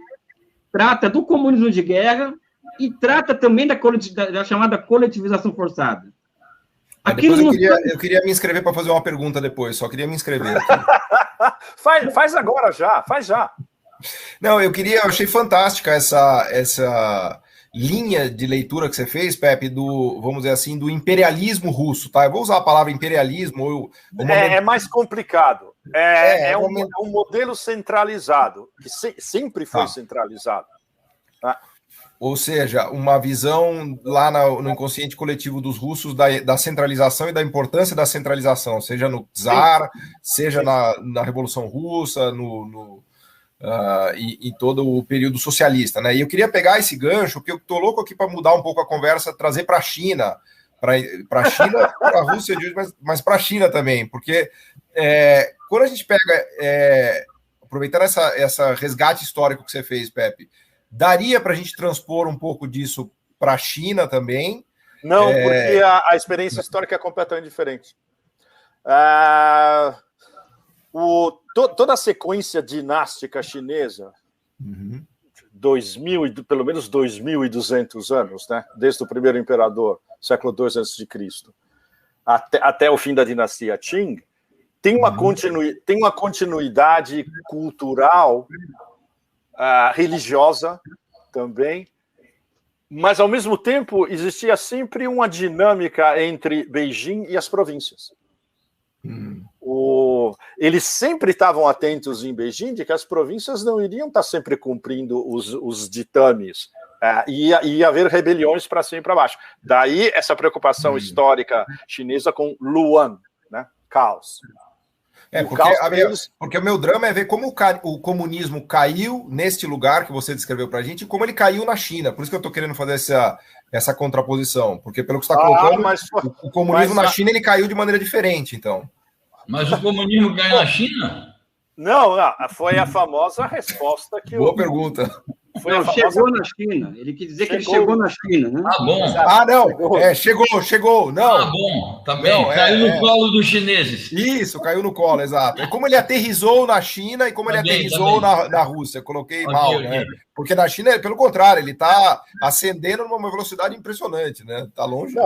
trata do comunismo de guerra e trata também da chamada coletivização forçada. Eu queria me inscrever para fazer uma pergunta depois, só queria me inscrever. Faz agora já, faz já. Não, eu achei fantástica essa linha de leitura que você fez, Pepe, vamos dizer assim, do imperialismo russo, tá? Eu vou usar a palavra imperialismo. É mais complicado. É um modelo centralizado, que sempre foi centralizado. Tá? Ou seja, uma visão lá no inconsciente coletivo dos russos da centralização e da importância da centralização, seja no Tsar, seja na Revolução Russa, em todo o período socialista, né? E eu queria pegar esse gancho, porque eu estou louco aqui para mudar um pouco a conversa, trazer para a China, para a China, para a Rússia de hoje, mas para a China também, porque quando a gente pega, aproveitando essa resgate histórico que você fez, Pepe, daria para a gente transpor um pouco disso para a China também? Não, porque a experiência histórica é completamente diferente. Toda a sequência dinástica chinesa, pelo menos 2.200 anos, né? Desde o primeiro imperador, século II a.C., até o fim da dinastia Qing, tem uma continuidade cultural, religiosa também, mas, ao mesmo tempo, existia sempre uma dinâmica entre Beijing e as províncias. Eles sempre estavam atentos em Beijing de que as províncias não iriam estar sempre cumprindo os ditames, ia haver rebeliões para cima e para baixo. Daí essa preocupação histórica chinesa com Luan, né? Caos. Porque o meu drama é ver como o comunismo caiu neste lugar que você descreveu para a gente e como ele caiu na China. Por isso que eu estou querendo fazer essa contraposição. Porque, pelo que você está colocando, o comunismo na China ele caiu de maneira diferente, então. Mas o comunismo caiu na China? Não, foi a famosa resposta que Boa pergunta. Chegou na China. Ele quis dizer que ele chegou na China, né? Ah, bom. Não. Chegou. Não. Ah, bom. Tá bem. Caiu no colo dos chineses. Isso, caiu no colo, exato. É como ele aterrissou na China e como ele aterrissou na Rússia. Coloquei mal, né? Porque na China, pelo contrário, ele está ascendendo numa velocidade impressionante, né? Está longe.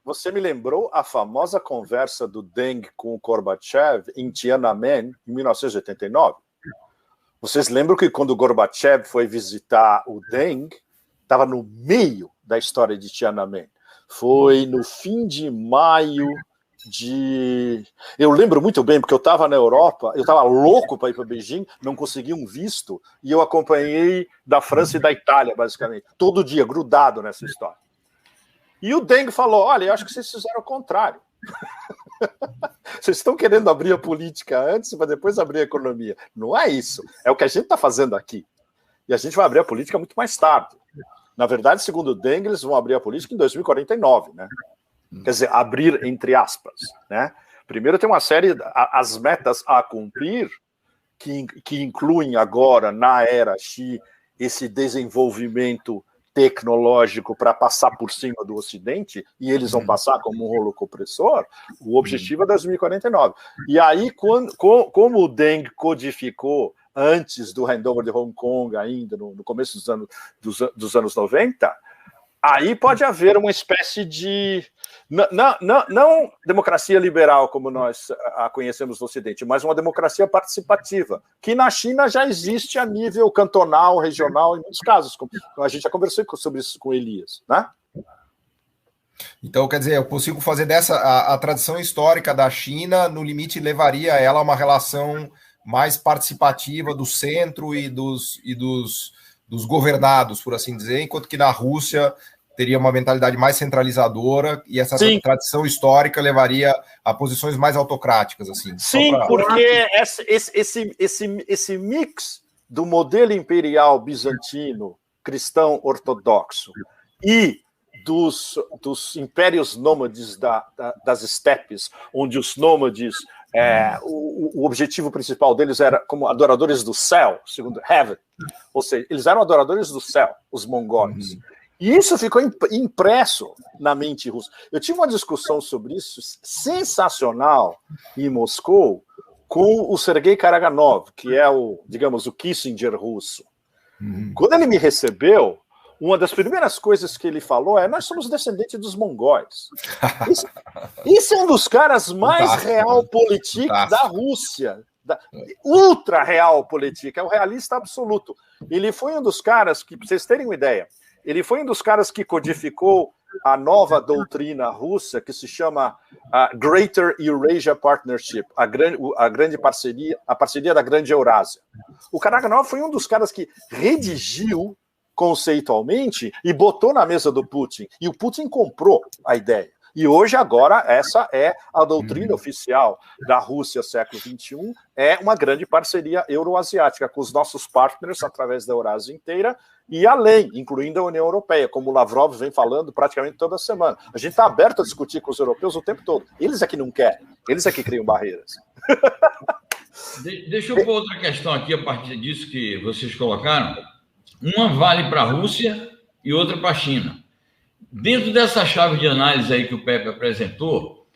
Você me lembrou a famosa conversa do Deng com o Gorbachev em Tiananmen, em 1989? Vocês lembram que quando o Gorbachev foi visitar o Deng, estava no meio da história de Tiananmen. Foi no fim de maio de... Eu lembro muito bem, porque eu estava na Europa, eu estava louco para ir para Beijing, não consegui um visto, e eu acompanhei da França e da Itália, basicamente, todo dia, grudado nessa história. E o Deng falou, olha, eu acho que vocês fizeram o contrário. Vocês estão querendo abrir a política antes para depois abrir a economia. Não é isso. É o que a gente está fazendo aqui. E a gente vai abrir a política muito mais tarde. Na verdade, segundo o Deng, eles vão abrir a política em 2049, né? Quer dizer, abrir entre aspas, né? Primeiro tem uma série, as metas a cumprir, que incluem agora, na era Xi, esse desenvolvimento tecnológico para passar por cima do Ocidente, e eles vão passar como um rolo compressor, o objetivo é 2049. E aí, como o Deng codificou antes do handover de Hong Kong, ainda no começo dos anos 90, aí pode haver uma espécie de... Não democracia liberal como nós a conhecemos no Ocidente, mas uma democracia participativa, que na China já existe a nível cantonal, regional, em muitos casos. A gente já conversou sobre isso com o Elias, né? Então, quer dizer, eu consigo fazer a tradição histórica da China, no limite, levaria ela a uma relação mais participativa do centro e dos governados, por assim dizer, enquanto que na Rússia teria uma mentalidade mais centralizadora e essa tradição histórica levaria a posições mais autocráticas, assim. Sim, porque esse mix do modelo imperial bizantino, cristão ortodoxo, e dos impérios nômades das estepes, onde os nômades, o objetivo principal deles era como adoradores do céu, segundo Heaven, ou seja, eles eram adoradores do céu, os mongóis. E isso ficou impresso na mente russa. Eu tive uma discussão sobre isso sensacional em Moscou com o Sergei Karaganov, que é o Kissinger russo. Quando ele me recebeu, uma das primeiras coisas que ele falou nós somos descendentes dos mongóis. Esse é um dos caras mais realpolitik da Rússia, ultra realpolitik, é o realista absoluto. Ele foi um dos caras que, para vocês terem uma ideia, ele foi um dos caras que codificou a nova doutrina russa que se chama Greater Eurasia Partnership, a grande parceria, a parceria da Grande Eurásia. O Karaganov foi um dos caras que redigiu conceitualmente e botou na mesa do Putin. E o Putin comprou a ideia. E hoje, agora, essa é a doutrina oficial da Rússia século XXI, é uma grande parceria euroasiática com os nossos partners através da Eurásia inteira e além, incluindo a União Europeia, como o Lavrov vem falando praticamente toda semana. A gente está aberto a discutir com os europeus o tempo todo. Eles é que não querem, eles é que criam barreiras. Deixa eu pôr outra questão aqui a partir disso que vocês colocaram. Uma vale para a Rússia e outra para a China. Dentro dessa chave de análise aí que o Pepe apresentou,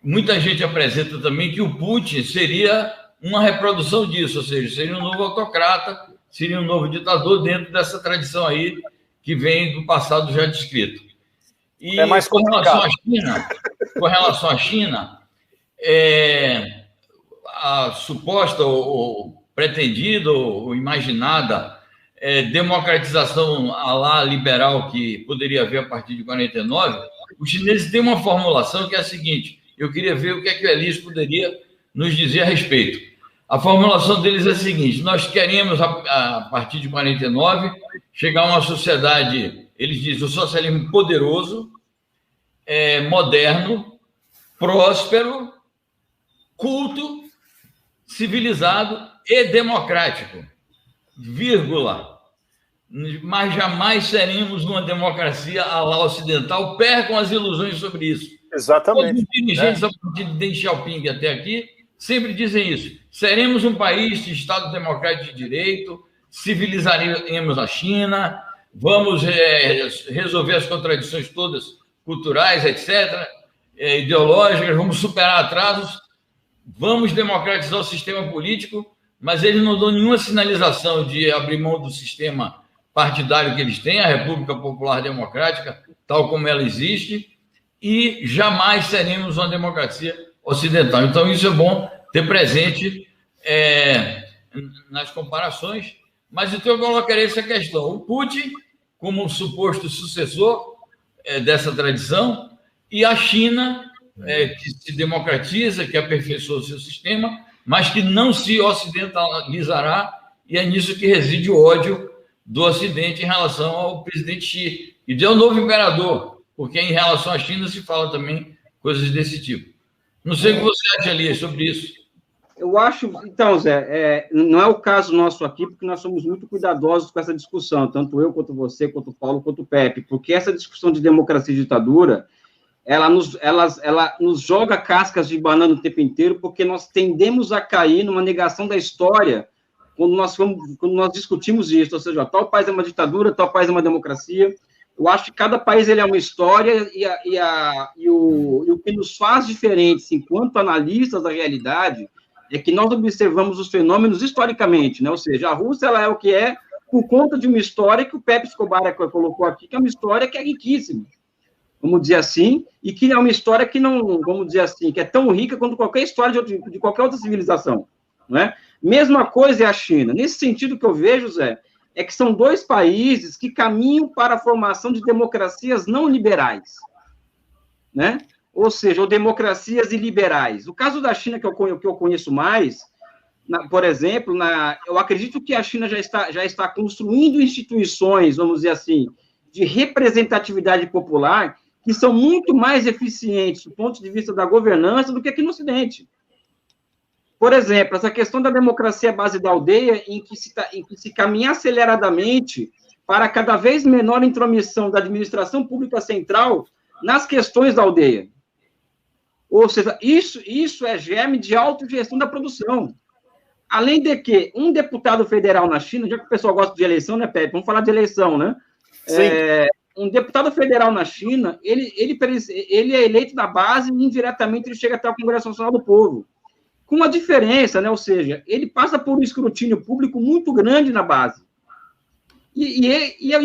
muita gente apresenta também que o Putin seria uma reprodução disso, ou seja, seria um novo autocrata, seria um novo ditador dentro dessa tradição aí que vem do passado já descrito. E mais com relação à China, a suposta ou pretendida ou imaginada democratização à la liberal que poderia haver a partir de 49, os chineses têm uma formulação que é a seguinte, eu queria ver o que é que o Elias poderia nos dizer a respeito. A formulação deles é a seguinte, nós queremos, a partir de 49, chegar a uma sociedade, eles dizem, o socialismo poderoso, moderno, próspero, culto, civilizado e democrático, vírgula, mas jamais seremos uma democracia à la ocidental, percam as ilusões sobre isso. Exatamente. Todos os dirigentes, a partir de Deng Xiaoping até aqui, sempre dizem isso. Seremos um país de Estado democrático de direito, civilizaremos a China, vamos resolver as contradições todas culturais, etc., ideológicas, vamos superar atrasos, vamos democratizar o sistema político, mas eles não dão nenhuma sinalização de abrir mão do sistema partidário que eles têm, a República Popular Democrática, tal como ela existe, e jamais seremos uma democracia ocidental. Então, isso é bom ter presente nas comparações, mas então eu colocaria essa questão. O Putin, como um suposto sucessor dessa tradição, e a China, que se democratiza, que aperfeiçoa o seu sistema, mas que não se ocidentalizará, e é nisso que reside o ódio do Ocidente em relação ao presidente Xi. E de um novo imperador, porque em relação à China se fala também coisas desse tipo. Não sei o que você acha, Elias, sobre isso. Eu acho... Então, Zé, não é o caso nosso aqui, porque nós somos muito cuidadosos com essa discussão, tanto eu, quanto você, quanto o Paulo, quanto o Pepe, porque essa discussão de democracia e ditadura, ela nos joga cascas de banana o tempo inteiro, porque nós tendemos a cair numa negação da história quando nós discutimos isso, ou seja, tal país é uma ditadura, tal país é uma democracia. Eu acho que cada país ele é uma história e o que nos faz diferentes enquanto analistas da realidade é que nós observamos os fenômenos historicamente, né? Ou seja, a Rússia ela é o que é por conta de uma história que o Pepe Escobar colocou aqui, que é uma história que é riquíssima, vamos dizer assim, e que é uma história que não, vamos dizer assim, que é tão rica quanto qualquer história de qualquer outra civilização, não é? Mesma coisa é a China. Nesse sentido que eu vejo, Zé, é que são dois países que caminham para a formação de democracias não liberais, né? Ou seja, ou democracias iliberais. O caso da China, que eu conheço mais, por exemplo, eu acredito que a China já está construindo instituições, vamos dizer assim, de representatividade popular, que são muito mais eficientes do ponto de vista da governança do que aqui no Ocidente. por exemplo, essa questão da democracia à base da aldeia, em que se caminha aceleradamente para cada vez menor intromissão da administração pública central nas questões da aldeia. Ou seja, isso é germe de autogestão da produção. Além de que, um deputado federal na China, já que o pessoal gosta de eleição, né, Pepe? Vamos falar de eleição, né? Sim. Um deputado federal na China, ele é eleito da base e indiretamente ele chega até o Congresso Nacional do Povo. Com uma diferença, né? Ou seja, ele passa por um escrutínio público muito grande na base. E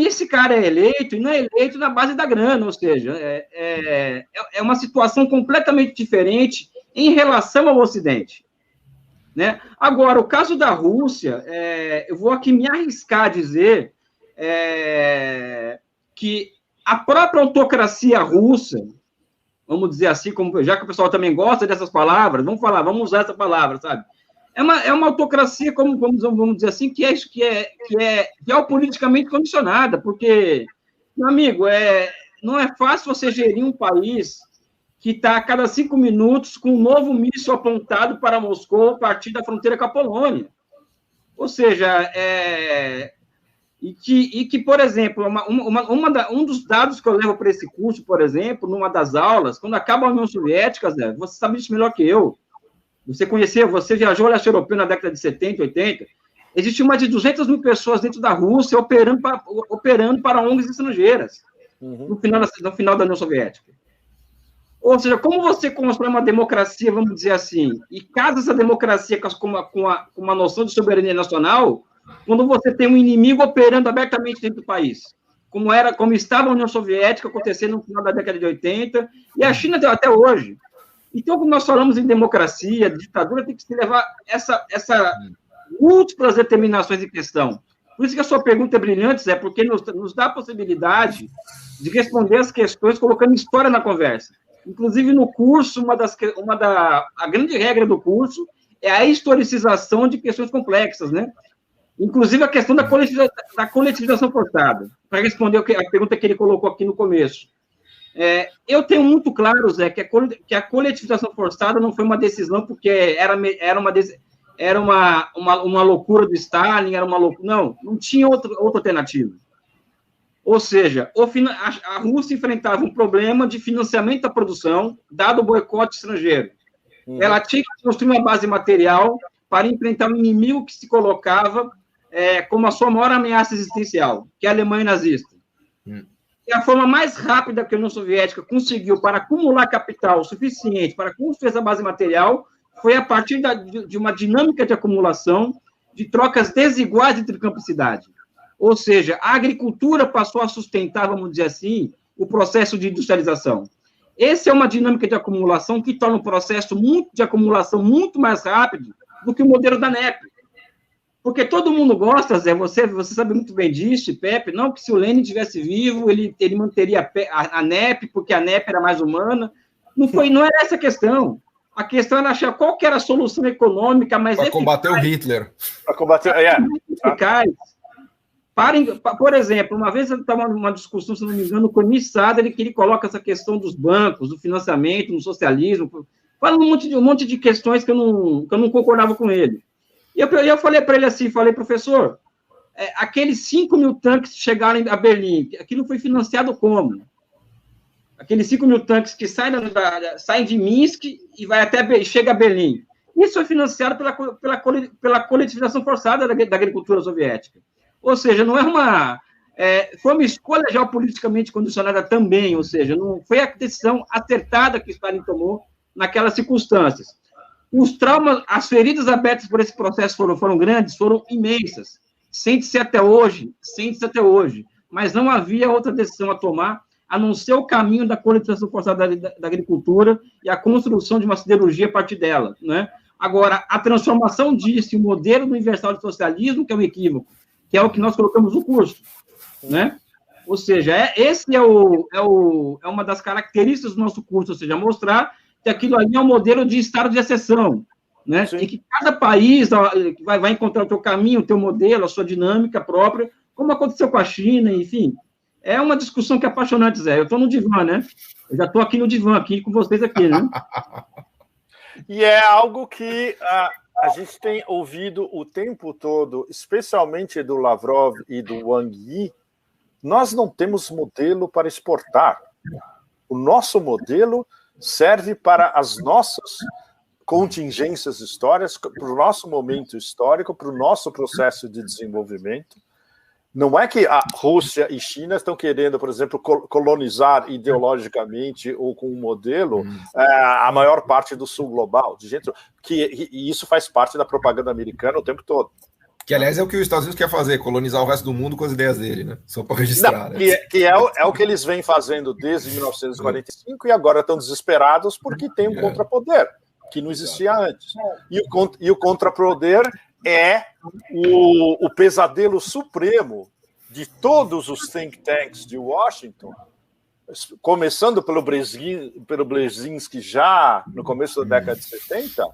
esse cara é eleito, e não é eleito na base da grana, ou seja, é uma situação completamente diferente em relação ao Ocidente. Né? Agora, o caso da Rússia, eu vou aqui me arriscar a dizer que a própria autocracia russa, vamos dizer assim, já que o pessoal também gosta dessas palavras, vamos usar essa palavra, sabe? É uma autocracia, vamos dizer assim, que é geopoliticamente condicionada, porque, meu amigo, não é fácil você gerir um país que está a cada 5 minutos com um novo míssil apontado para Moscou a partir da fronteira com a Polônia. Ou seja, por exemplo, um dos dados que eu levo para esse curso, por exemplo, numa das aulas, quando acaba a União Soviética, Zé, você sabe disso melhor que eu. Você viajou ao leste europeu na década de 70, 80, existiam mais de 200 mil pessoas dentro da Rússia operando para ONGs estrangeiras, no final da União Soviética. Ou seja, como você constrói uma democracia, vamos dizer assim, e casa essa democracia com uma noção de soberania nacional, quando você tem um inimigo operando abertamente dentro do país, como estava a União Soviética acontecendo no final da década de 80, e a China até hoje. Então, quando nós falamos em democracia, ditadura, tem que se levar essa múltiplas determinações em questão. Por isso que a sua pergunta é brilhante, Zé, porque nos dá a possibilidade de responder as questões colocando história na conversa. Inclusive, no curso, a grande regra do curso é a historicização de questões complexas, né? Inclusive, a questão da coletivização forçada, para responder a pergunta que ele colocou aqui no começo. Eu tenho muito claro, Zé, que a coletivização forçada não foi uma decisão porque era uma loucura do Stalin, era uma loucura. Não tinha outra alternativa. Ou seja, a Rússia enfrentava um problema de financiamento da produção, dado o boicote estrangeiro. Ela tinha que construir uma base material para enfrentar um inimigo que se colocava como a sua maior ameaça existencial, que é a Alemanha nazista. E a forma mais rápida que a União Soviética conseguiu para acumular capital suficiente para construir essa base material foi a partir de uma dinâmica de acumulação de trocas desiguais entre campo e cidade. Ou seja, a agricultura passou a sustentar, vamos dizer assim, o processo de industrialização. Essa é uma dinâmica de acumulação que torna o processo de acumulação muito mais rápido do que o modelo da NEP. Porque todo mundo gosta, Zé, você sabe muito bem disso, Pepe, não que se o Lenin estivesse vivo, ele manteria a NEP, porque a NEP era mais humana. Não era essa a questão. A questão era achar qual que era a solução econômica mais eficaz. Para combater o Hitler. Para combater... eficaz. Por exemplo, uma vez eu estava numa discussão, se não me engano, com o Nissada, ele coloca essa questão dos bancos, do financiamento, no socialismo, falando um monte de questões que eu não concordava com ele. E eu falei para ele assim, professor, aqueles 5 mil tanques que chegaram a Berlim, aquilo foi financiado como? Aqueles 5 mil tanques que saem de Minsk e chega a Berlim. Isso foi financiado pela coletivização forçada da agricultura soviética. Ou seja, não foi uma escolha geopoliticamente condicionada também, ou seja, não foi a decisão acertada que Stalin tomou naquelas circunstâncias. Os traumas, as feridas abertas por esse processo foram grandes, foram imensas. Sente-se até hoje, mas não havia outra decisão a tomar, a não ser o caminho da coletivização forçada da agricultura e a construção de uma siderurgia a partir dela, né? Agora, a transformação disso em um modelo universal de socialismo, que é um equívoco, que é o que nós colocamos no curso, né? Ou seja, esse é uma das características do nosso curso, ou seja, mostrar que aquilo ali é um modelo de estado de exceção, né? Sim. E que cada país vai encontrar o seu caminho, o seu modelo, a sua dinâmica própria, como aconteceu com a China, enfim. É uma discussão que é apaixonante, Zé. Eu estou no divã, né? Eu já estou aqui no divã, aqui com vocês aqui, né? E é algo que a gente tem ouvido o tempo todo, especialmente do Lavrov e do Wang Yi, nós não temos modelo para exportar. O nosso modelo serve para as nossas contingências históricas, para o nosso momento histórico, para o nosso processo de desenvolvimento. Não é que a Rússia e China estão querendo, por exemplo, colonizar ideologicamente ou com um modelo a maior parte do sul global, de jeito que e isso faz parte da propaganda americana o tempo todo. Que, aliás, é o que os Estados Unidos quer fazer, colonizar o resto do mundo com as ideias dele, né? Só para registrar. Não, que é o que eles vêm fazendo desde 1945 e agora estão desesperados porque tem um contrapoder que não existia antes. E o contrapoder é o pesadelo supremo de todos os think tanks de Washington, começando pelo Brzezinski já no começo da década de 70,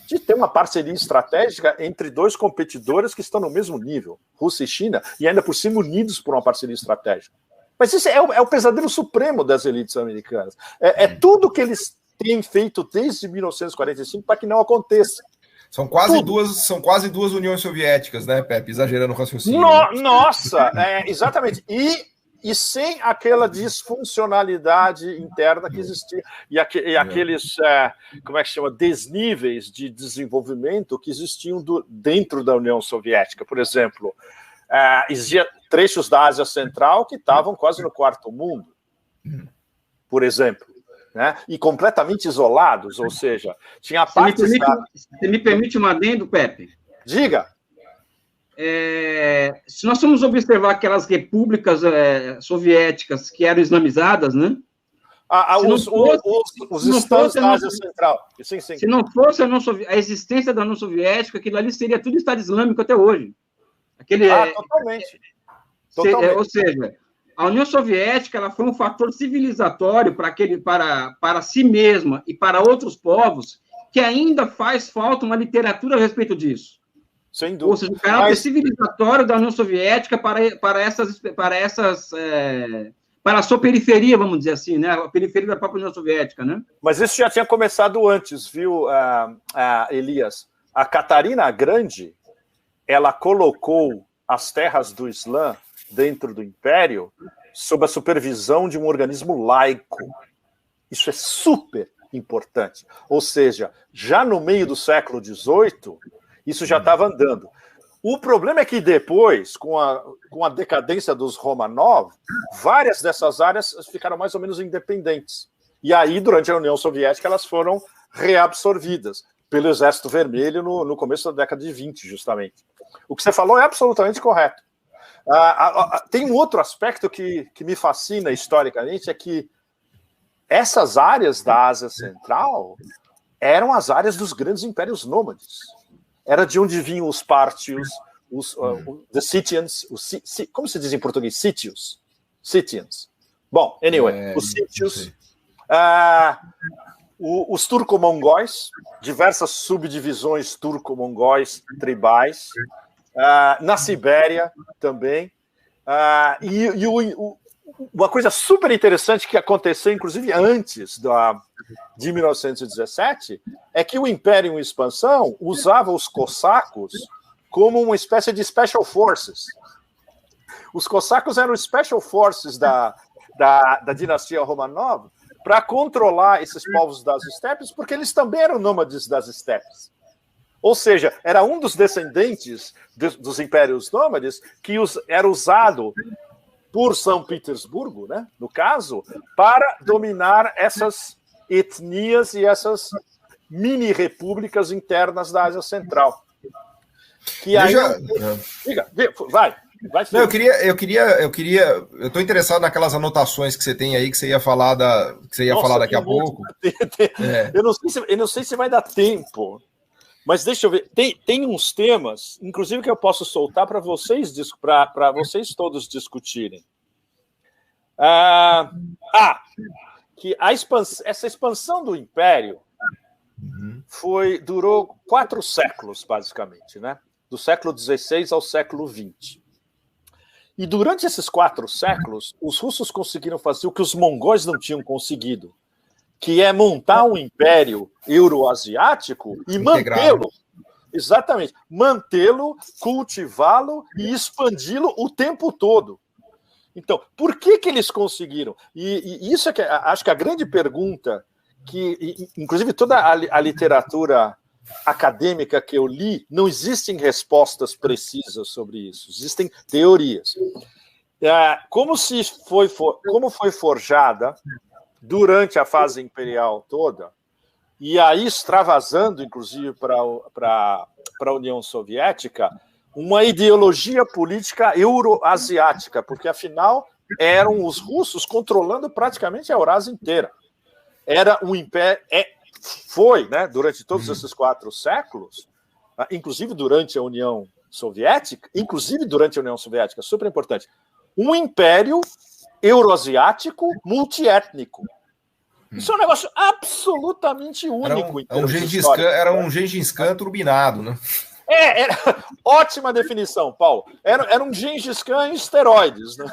de ter uma parceria estratégica entre dois competidores que estão no mesmo nível, Rússia e China, e ainda por cima unidos por uma parceria estratégica. Mas isso é o pesadelo supremo das elites americanas. É tudo que eles têm feito desde 1945 para que não aconteça. São quase duas Uniões Soviéticas, né, Pepe? Exagerando o raciocínio. Nossa, exatamente. E sem aquela disfuncionalidade interna que existia. E aqueles, como é que chama, desníveis de desenvolvimento que existiam dentro da União Soviética. Por exemplo, existia trechos da Ásia Central que estavam quase no quarto mundo, por exemplo. Né? E completamente isolados, ou seja, tinha partes... Você me permite um adendo, Pepe? Diga. Se nós formos observar aquelas repúblicas soviéticas que eram islamizadas, né? Os estados da Ásia Central. Sim. Se não fosse a existência da União Soviética, aquilo ali seria tudo Estado Islâmico até hoje. Totalmente. Ou seja, a União Soviética ela foi um fator civilizatório para si mesma e para outros povos que ainda faz falta uma literatura a respeito disso. Sem dúvida. Ou seja, o caráter civilizatório da União Soviética para a sua periferia, vamos dizer assim, né? A periferia da própria União Soviética, né? Mas isso já tinha começado antes, viu, Elias? A Catarina a Grande, ela colocou as terras do Islã dentro do Império sob a supervisão de um organismo laico. Isso é super importante. Ou seja, já no meio do século XVIII, isso já estava andando. O problema é que depois, com a decadência dos Romanov, várias dessas áreas ficaram mais ou menos independentes. E aí, durante a União Soviética, elas foram reabsorvidas pelo Exército Vermelho no começo da década de 20, justamente. O que você falou é absolutamente correto. Tem um outro aspecto que me fascina historicamente, é que essas áreas da Ásia Central eram as áreas dos grandes impérios nômades. Era de onde vinham os Parthios, the Scythians, como se diz em português? Scythians. Bom, anyway, os sítios, os turco-mongóis, diversas subdivisões turco-mongóis tribais, na Sibéria também, uma coisa super interessante que aconteceu, inclusive, antes de 1917, é que o Império em expansão usava os cossacos como uma espécie de special forces. Os cossacos eram os special forces da dinastia Romanov para controlar esses povos das estepes, porque eles também eram nômades das estepes. Ou seja, era um dos descendentes dos impérios nômades que era usado por São Petersburgo, né, no caso, para dominar essas etnias e essas mini-repúblicas internas da Ásia Central. Que aí... Diga, vai. Não, eu estou interessado naquelas anotações que você tem aí, que você ia falar daqui a pouco. Eu não sei se vai dar tempo, mas deixa eu ver. Tem uns temas, inclusive, que eu posso soltar para vocês todos discutirem. Que essa expansão do Império durou 4 séculos, basicamente, né? Do século XVI ao século XX. E durante esses 4 séculos, os russos conseguiram fazer o que os mongóis não tinham conseguido, que é montar um império euroasiático e Exatamente. Mantê-lo, cultivá-lo e expandi-lo o tempo todo. Então, por que eles conseguiram? E isso é que acho que a grande pergunta, que inclusive toda a literatura acadêmica que eu li, não existem respostas precisas sobre isso, existem teorias. Como foi forjada durante a fase imperial toda, e aí extravasando, inclusive, para a União Soviética, uma ideologia política euroasiática, porque, afinal, eram os russos controlando praticamente a Eurásia inteira. Era um império... Foi, né, durante todos esses 4 séculos, inclusive durante a União Soviética, super importante, um império euroasiático multiétnico. Isso é um negócio absolutamente único. Era um Gengis Khan turbinado, né? Era ótima definição, Paulo. Era um Gengis Khan em esteroides, né?